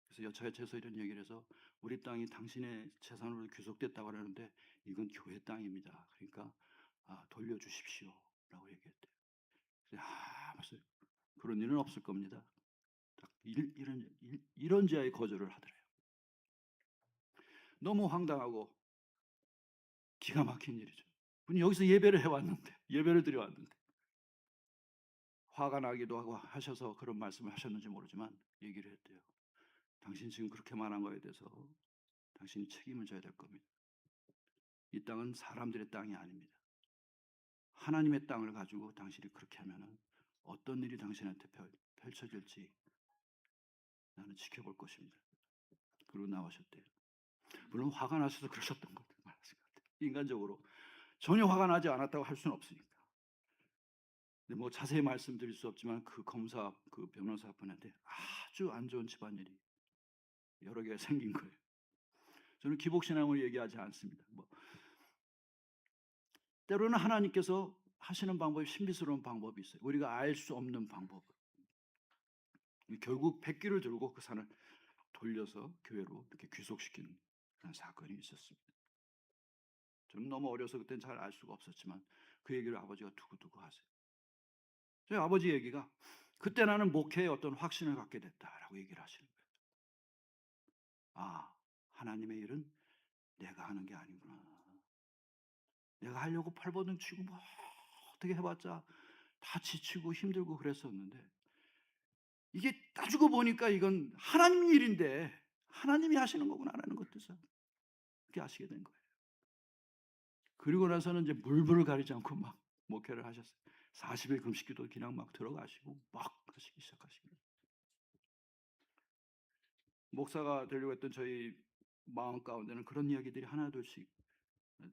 그래서 여차여차해서 이런 얘기를 해서 우리 땅이 당신의 재산으로 귀속됐다고 하는데 이건 교회 땅입니다. 그러니까 돌려주십시오라고 얘기했대요. 그래서 무슨 그런 일은 없을 겁니다. 딱 이런 지하에 거절을 하더래요. 너무 황당하고 기가 막힌 일이죠. 분이 여기서 예배를 해왔는데, 예배를 드려왔는데 화가 나기도 하고 하셔서 그런 말씀을 하셨는지 모르지만 얘기를 했대요. 당신 지금 그렇게 말한 거에 대해서 당신이 책임을 져야 될 겁니다. 이 땅은 사람들의 땅이 아닙니다. 하나님의 땅을 가지고 당신이 그렇게 하면은 어떤 일이 당신한테 펼쳐질지 나는 지켜볼 것입니다. 그러고 나오셨대요. 물론 화가 나셔서 그러셨던 것 같아요. 인간적으로 전혀 화가 나지 않았다고 할 수는 없으니까. 근데 뭐 자세히 말씀드릴 수 없지만 그 검사, 그 변호사분한테 아주 안 좋은 집안일이 여러 개가 생긴 거예요. 저는 기복신앙을 얘기하지 않습니다. 때로는 하나님께서 하시는 방법이 신비스러운 방법이 있어요. 우리가 알 수 없는 방법. 결국 백기를 들고 그 산을 돌려서 교회로 이렇게 귀속시킨 그런 사건이 있었습니다. 저는 너무 어려서 그때는 잘 알 수가 없었지만 그 얘기를 아버지가 두고두고 하세요. 저희 아버지 얘기가 그때 나는 목회에 어떤 확신을 갖게 됐다라고 얘기를 하시는 거예요. 하나님의 일은 내가 하는 게 아니구나. 내가 하려고 팔버둥 치고 뭐 어떻게 해봤자 다 지치고 힘들고 그랬었는데 이게 따지고 보니까 이건 하나님 일인데 하나님이 하시는 거구나라는 것도 그렇게 아시게 된 거예요. 그리고 나서는 이제 물불을 가리지 않고 막 목회를 하셨어요. 40일 금식기도 그냥 막 들어가시고 막 하시기 시작하시고 목사가 되려고 했던 저희 마음 가운데는 그런 이야기들이 하나둘씩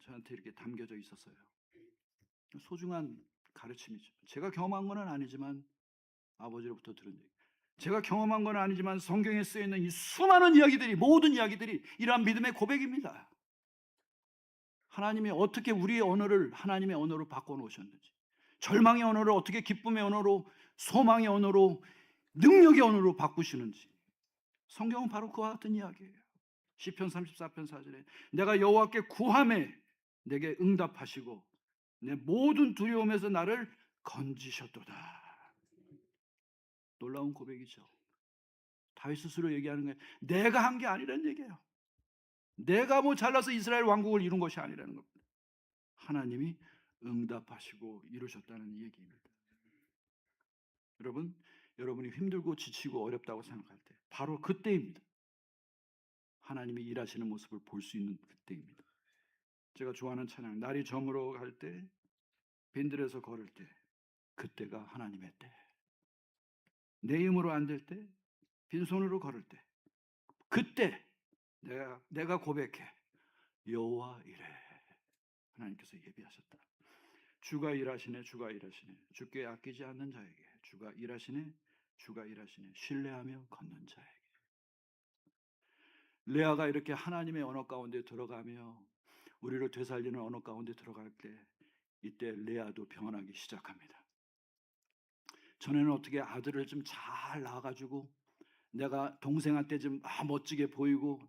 저한테 이렇게 담겨져 있었어요. 소중한 가르침이죠. 제가 경험한 건 아니지만 아버지로부터 들은 얘기. 제가 경험한 건 아니지만 성경에 쓰여 있는 이 수많은 이야기들이 모든 이야기들이 이러한 믿음의 고백입니다. 하나님이 어떻게 우리의 언어를 하나님의 언어로 바꿔놓으셨는지, 절망의 언어를 어떻게 기쁨의 언어로, 소망의 언어로, 능력의 언어로 바꾸시는지 성경은 바로 그와 같은 이야기예요. 시편 34편 4절에 내가 여호와께 구하매 내게 응답하시고 내 모든 두려움에서 나를 건지셨도다. 놀라운 고백이죠. 다윗 스스로 얘기하는 거예요. 내가 한 게 아니라는 얘기예요. 내가 뭐 잘나서 이스라엘 왕국을 이룬 것이 아니라는 겁니다. 하나님이 응답하시고 이루셨다는 얘기입니다. 여러분, 여러분이 힘들고 지치고 어렵다고 생각할 때 바로 그때입니다. 하나님이 일하시는 모습을 볼 수 있는 그때입니다. 제가 좋아하는 찬양, 날이 저물어 갈 때, 빈들에서 걸을 때, 그때가 하나님의 때. 내 힘으로 안 될 때, 빈손으로 걸을 때, 그때 내가 고백해. 여호와 이래. 하나님께서 예비하셨다. 주가 일하시네, 주가 일하시네. 주께 아끼지 않는 자에게 주가 일하시네, 주가 일하시네. 신뢰하며 걷는 자에게. 레아가 이렇게 하나님의 언어 가운데 들어가며 우리를 되살리는 언어 가운데 들어갈 때 이때 레아도 변하기 시작합니다. 전에는 어떻게 아들을 좀 잘 낳아가지고 내가 동생한테 좀 멋지게 보이고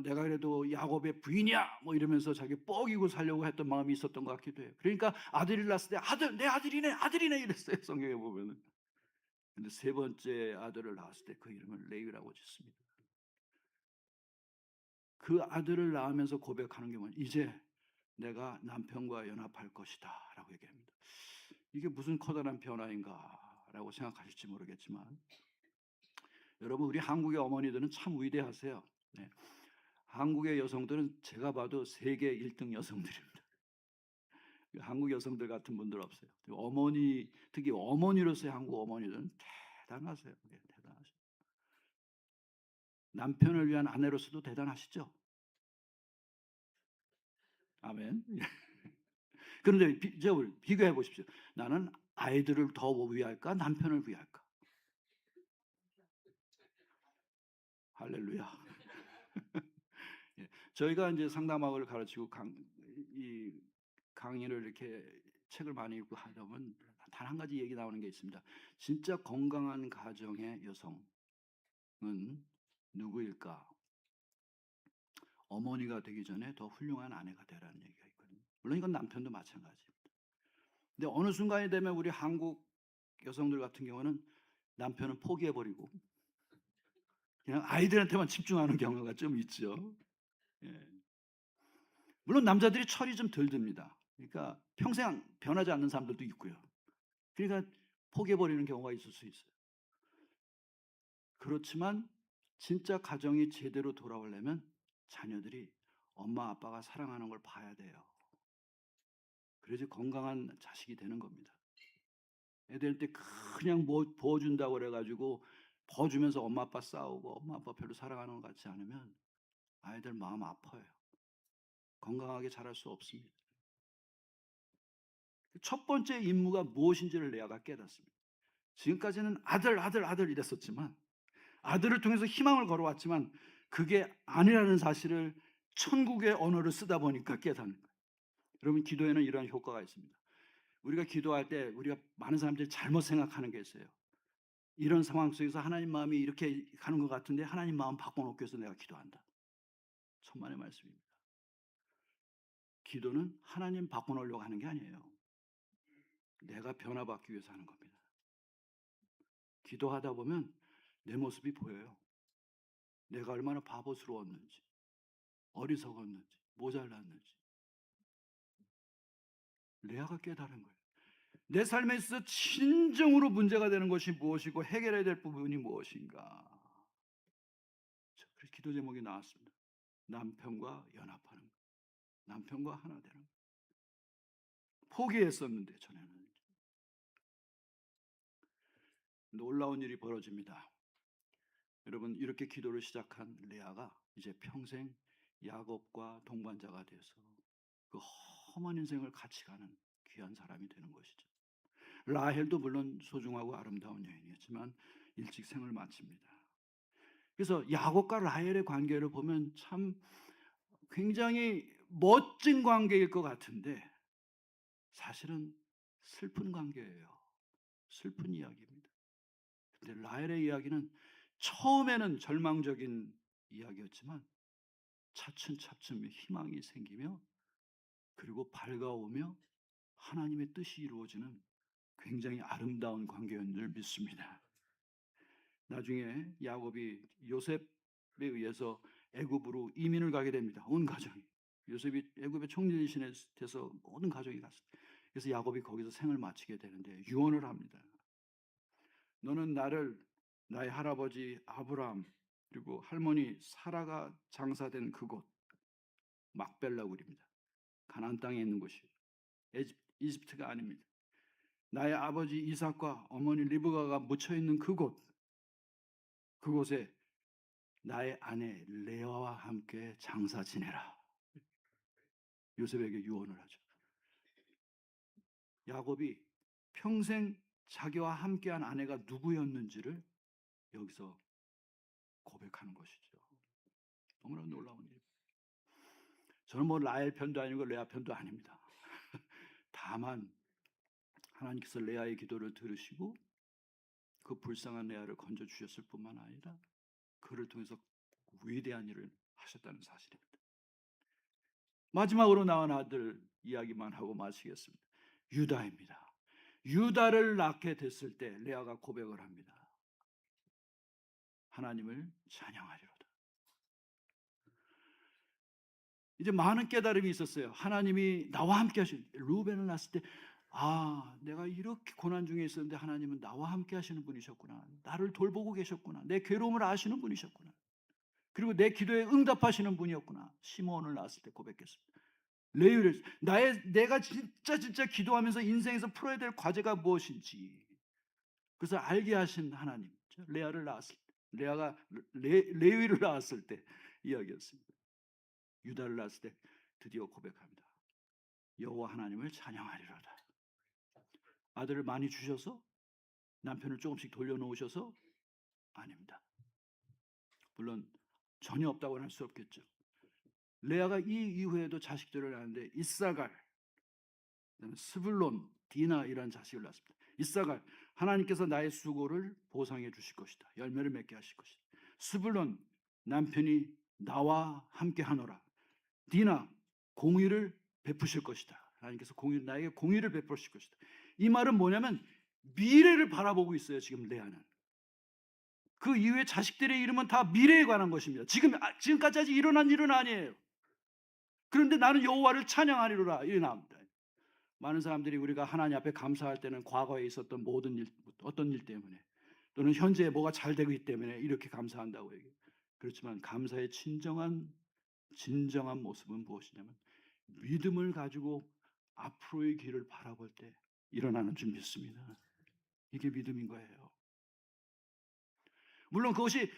내가 그래도 야곱의 부인이야 뭐 이러면서 자기 뻐기고 살려고 했던 마음이 있었던 것 같기도 해요. 그러니까 아들을 낳았을 때 내 아들이네 이랬어요. 성경에 보면은. 근데 세 번째 아들을 낳았을 때 그 이름을 레위라고 짓습니다. 그 아들을 낳으면서 고백하는 게 뭐냐? 이제 내가 남편과 연합할 것이다 라고 얘기합니다. 이게 무슨 커다란 변화인가 라고 생각하실지 모르겠지만 여러분 우리 한국의 어머니들은 참 위대하세요. 네. 한국의 여성들은 제가 봐도 세계 1등 여성들입니다. 한국 여성들 같은 분들 없어요. 어머니, 특히 어머니로서의 한국 어머니들은 대단하세요. 네, 대단하세요. 남편을 위한 아내로서도 대단하시죠? 아멘. 그런데 비교해 보십시오. 나는 아이들을 더 위할까? 남편을 위할까? 할렐루야. 예, 저희가 이제 상담학을 가르치고 이 강의를 이렇게 책을 많이 읽고 하다 보면 단 한 가지 얘기 나오는 게 있습니다. 진짜 건강한 가정의 여성은 누구일까? 어머니가 되기 전에 더 훌륭한 아내가 되라는 얘기가 있거든요. 물론 이건 남편도 마찬가지입니다. 근데 어느 순간이 되면 우리 한국 여성들 같은 경우는 남편은 포기해버리고 그냥 아이들한테만 집중하는 경우가 좀 있죠. 예. 물론 남자들이 철이 좀 덜 듭니다. 그러니까 평생 변하지 않는 사람들도 있고요. 그러니까 포기해버리는 경우가 있을 수 있어요. 그렇지만 진짜 가정이 제대로 돌아오려면 자녀들이 엄마 아빠가 사랑하는 걸 봐야 돼요. 그래야지 건강한 자식이 되는 겁니다. 애들 때 그냥 뭐 부어준다고 그래가지고 부어주면서 엄마 아빠 싸우고 엄마 아빠 별로 사랑하는 것 같지 않으면 아이들 마음 아파요. 건강하게 자랄 수 없습니다. 첫 번째 임무가 무엇인지를 레아가 깨닫습니다. 지금까지는 아들 이랬었지만 아들을 통해서 희망을 걸어왔지만 그게 아니라는 사실을 천국의 언어를 쓰다 보니까 깨닫는 거예요. 여러분 기도에는 이러한 효과가 있습니다. 우리가 기도할 때 우리가 많은 사람들이 잘못 생각하는 게 있어요. 이런 상황 속에서 하나님 마음이 이렇게 가는 것 같은데 하나님 마음 바꿔놓기 위해서 내가 기도한다. 천만의 말씀입니다. 기도는 하나님 바꿔놓으려고 하는 게 아니에요. 내가 변화받기 위해서 하는 겁니다. 기도하다 보면 내 모습이 보여요. 내가 얼마나 바보스러웠는지, 어리석었는지, 모자랐는지. 레아가 깨달은 거예요. 내 삶에 있어서 진정으로 문제가 되는 것이 무엇이고 해결해야 될 부분이 무엇인가. 그래서 기도 제목이 나왔습니다. 남편과 연합하는 것. 남편과 하나 되는 것. 포기했었는데 전에는. 놀라운 일이 벌어집니다. 여러분 이렇게 기도를 시작한 레아가 이제 평생 야곱과 동반자가 돼서 그 험한 인생을 같이 가는 귀한 사람이 되는 것이죠. 라헬도 물론 소중하고 아름다운 여인이었지만 일찍 생을 마칩니다. 그래서 야곱과 라헬의 관계를 보면 참 굉장히 멋진 관계일 것 같은데 사실은 슬픈 관계예요. 슬픈 이야기입니다. 근데 라헬의 이야기는 처음에는 절망적인 이야기였지만 차츰차츰 희망이 생기며 그리고 밝아오며 하나님의 뜻이 이루어지는 굉장히 아름다운 관계인 줄 믿습니다. 나중에 야곱이 요셉에 의해서 애굽으로 이민을 가게 됩니다. 온 가정이. 요셉이 애굽의 총리 대신에 돼서 모든 가족이 갔어요. 그래서 야곱이 거기서 생을 마치게 되는데 유언을 합니다. 너는 나를 나의 할아버지 아브라함 그리고 할머니 사라가 장사된 그곳 막벨라굴입니다. 가나안 땅에 있는 곳이 이집트가 아닙니다. 나의 아버지 이삭과 어머니 리브가가 묻혀 있는 그곳에 나의 아내 레아와 함께 장사 지내라. 요셉에게 유언을 하죠. 야곱이 평생 자기와 함께한 아내가 누구였는지를 여기서 고백하는 것이죠. 너무나 놀라운 일입니다. 저는 뭐 라헬 편도 아니고 레아 편도 아닙니다. 다만 하나님께서 레아의 기도를 들으시고 그 불쌍한 레아를 건져 주셨을 뿐만 아니라 그를 통해서 위대한 일을 하셨다는 사실입니다. 마지막으로 나온 아들 이야기만 하고 마치겠습니다. 유다입니다. 유다를 낳게 됐을 때 레아가 고백을 합니다. 하나님을 찬양하리로다. 이제 많은 깨달음이 있었어요. 하나님이 나와 함께 하신 루벤을 낳았을 때 아, 내가 이렇게 고난 중에 있었는데 하나님은 나와 함께 하시는 분이셨구나. 나를 돌보고 계셨구나. 내 괴로움을 아시는 분이셨구나. 그리고 내 기도에 응답하시는 분이었구나. 시므온을 낳았을 때 고백했습니다. 레위를 내가 진짜 기도하면서 인생에서 풀어야 될 과제가 무엇인지 그래서 알게 하신 하나님. 레아를 낳았을 때, 레아가 레위를 낳았을 때 이야기였습니다. 유다를 낳았을 때 드디어 고백합니다. 여호와 하나님을 찬양하리로다. 아들을 많이 주셔서 남편을 조금씩 돌려놓으셔서 아닙니다. 물론 전혀 없다고는 할 수 없겠죠. 레아가 이 이후에도 자식들을 낳았는데 이사갈, 스불론, 디나 이런 자식을 낳았습니다. 이사갈, 하나님께서 나의 수고를 보상해 주실 것이다. 열매를 맺게 하실 것이다. 스불론, 남편이 나와 함께 하노라. 디나, 공의를 베푸실 것이다. 하나님께서 나에게 공의를 베푸실 것이다. 이 말은 뭐냐면 미래를 바라보고 있어요. 지금 레아는. 그 이후에 자식들의 이름은 다 미래에 관한 것입니다. 지금까지 아직 일어난 일은 아니에요. 그런데 나는 여호와를 찬양하리로라 이렇게 나옵니다. 많은 사람들이 우리가 하나님 앞에 감사할 때는 과거에 있었던 모든 일, 어떤 일 때문에 또는 현재에 뭐가 잘 되고 있기 때문에 이렇게 감사한다고 얘기해요. 그렇지만 감사의 진정한 모습은 무엇이냐면 믿음을 가지고 앞으로의 길을 바라볼 때 일어나는 줄 믿습니다. 이게 믿음인 거예요. 물론 그것이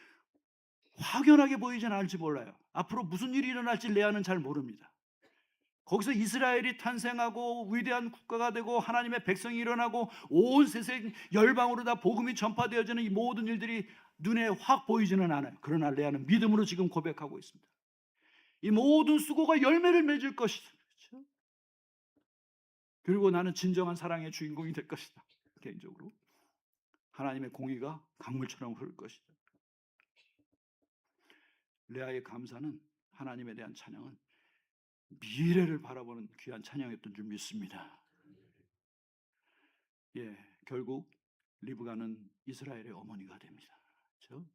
확연하게 보이진 않을지 몰라요. 앞으로 무슨 일이 일어날지 레아는 잘 모릅니다. 거기서 이스라엘이 탄생하고 위대한 국가가 되고 하나님의 백성이 일어나고 온 세상 열방으로 다 복음이 전파되어지는 이 모든 일들이 눈에 확 보이지는 않아요. 그러나 레아는 믿음으로 지금 고백하고 있습니다. 이 모든 수고가 열매를 맺을 것이다. 그렇죠? 그리고 나는 진정한 사랑의 주인공이 될 것이다. 개인적으로 하나님의 공의가 강물처럼 흐를 것이다. 레아의 감사는, 하나님에 대한 찬양은 미래를 바라보는 귀한 찬양이었던 줄 믿습니다. 예, 결국 리브가는 이스라엘의 어머니가 됩니다. 그렇죠?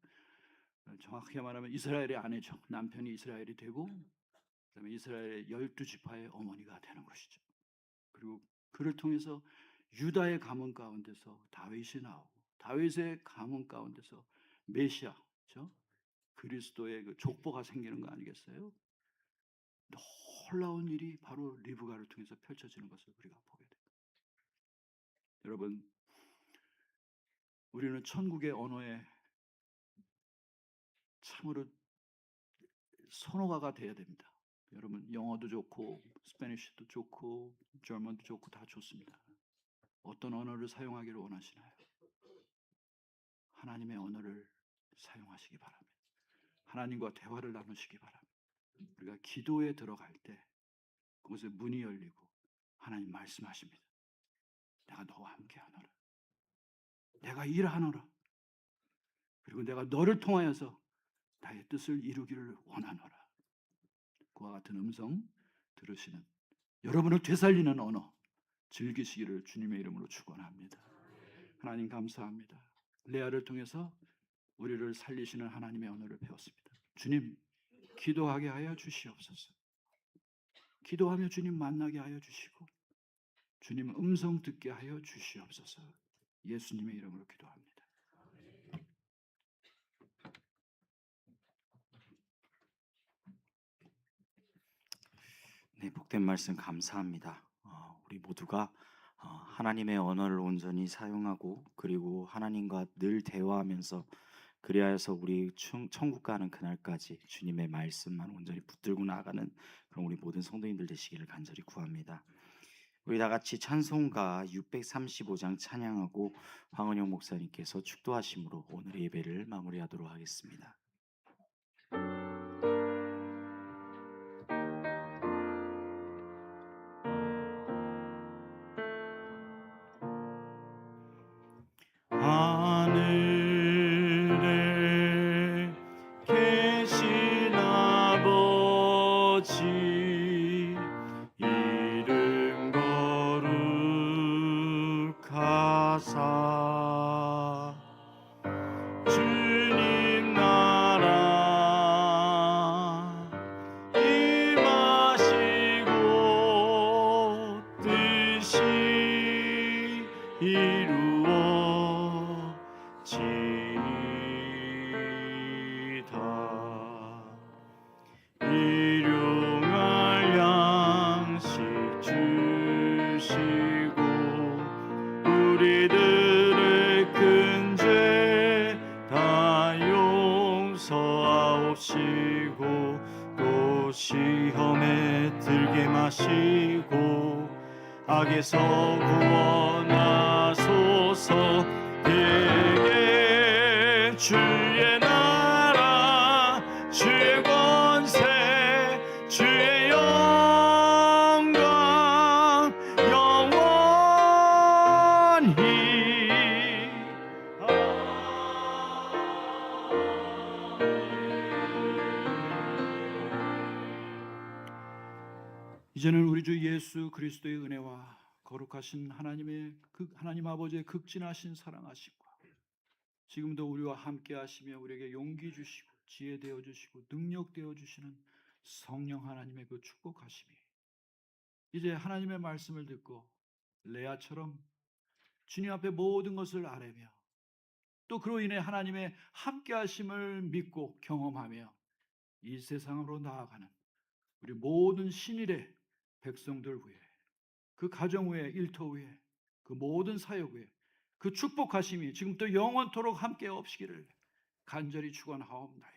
정확하게 말하면 이스라엘의 아내죠. 남편이 이스라엘이 되고 그다음에 이스라엘의 12지파의 어머니가 되는 것이죠. 그리고 그를 통해서 유다의 가문 가운데서 다윗이 나오고 다윗의 가문 가운데서 메시아, 그렇죠? 그리스도의 그 족보가 생기는 거 아니겠어요? 놀라운 일이 바로 리브가를 통해서 펼쳐지는 것을 우리가 보게 됩니다. 여러분, 우리는 천국의 언어에 참으로 선호가가 돼야 됩니다. 여러분, 영어도 좋고 스페니쉬도 좋고 저먼도 좋고 다 좋습니다. 어떤 언어를 사용하기를 원하시나요? 하나님의 언어를 사용하시기 바랍니다. 하나님과 대화를 나누시기 바랍니다. 우리가 기도에 들어갈 때 그곳에 문이 열리고 하나님 말씀하십니다. 내가 너와 함께 하노라. 내가 일하노라. 그리고 내가 너를 통하여서 나의 뜻을 이루기를 원하노라. 그와 같은 음성 들으시는 여러분을 되살리는 언어 즐기시기를 주님의 이름으로 축원합니다. 하나님 감사합니다. 레아를 통해서 우리를 살리시는 하나님의 언어를 배웠습니다. 주님, 기도하게 하여 주시옵소서. 기도하며 주님 만나게 하여 주시고 주님 음성 듣게 하여 주시옵소서. 예수님의 이름으로 기도합니다. 네, 복된 말씀 감사합니다. 우리 모두가 하나님의 언어를 온전히 사용하고 그리고 하나님과 늘 대화하면서 그리하여서 우리 천국 가는 그날까지 주님의 말씀만 온전히 붙들고 나가는 그런 우리 모든 성도님들 되시기를 간절히 구합니다. 우리 다 같이 찬송가 635장 찬양하고 황은영 목사님께서 축도하심으로 오늘의 예배를 마무리하도록 하겠습니다. 하늘에 계신 아버지 이름 거룩하사 주님 나 용서하옵시고 또 시험에 들게 마시고 악에서 구원하소서. 대개 주의 나라 주의 권세 주의 영광 영원히. 이제는 우리 주 예수 그리스도의 은혜와 거룩하신 하나님 아버지의 극진하신 사랑하심과 지금도 우리와 함께 하시며 우리에게 용기 주시고 지혜 되어 주시고 능력 되어 주시는 성령 하나님의 그 축복하심이 이제 하나님의 말씀을 듣고 레아처럼 주님 앞에 모든 것을 아뢰며 또 그로 인해 하나님의 함께 하심을 믿고 경험하며 이 세상으로 나아가는 우리 모든 신일의 백성들 위해, 그 가정 위에, 일터 위에, 그 모든 사역 위에 그 축복하심이 지금부터 영원토록 함께 없시기를 간절히 축원하옵나이다.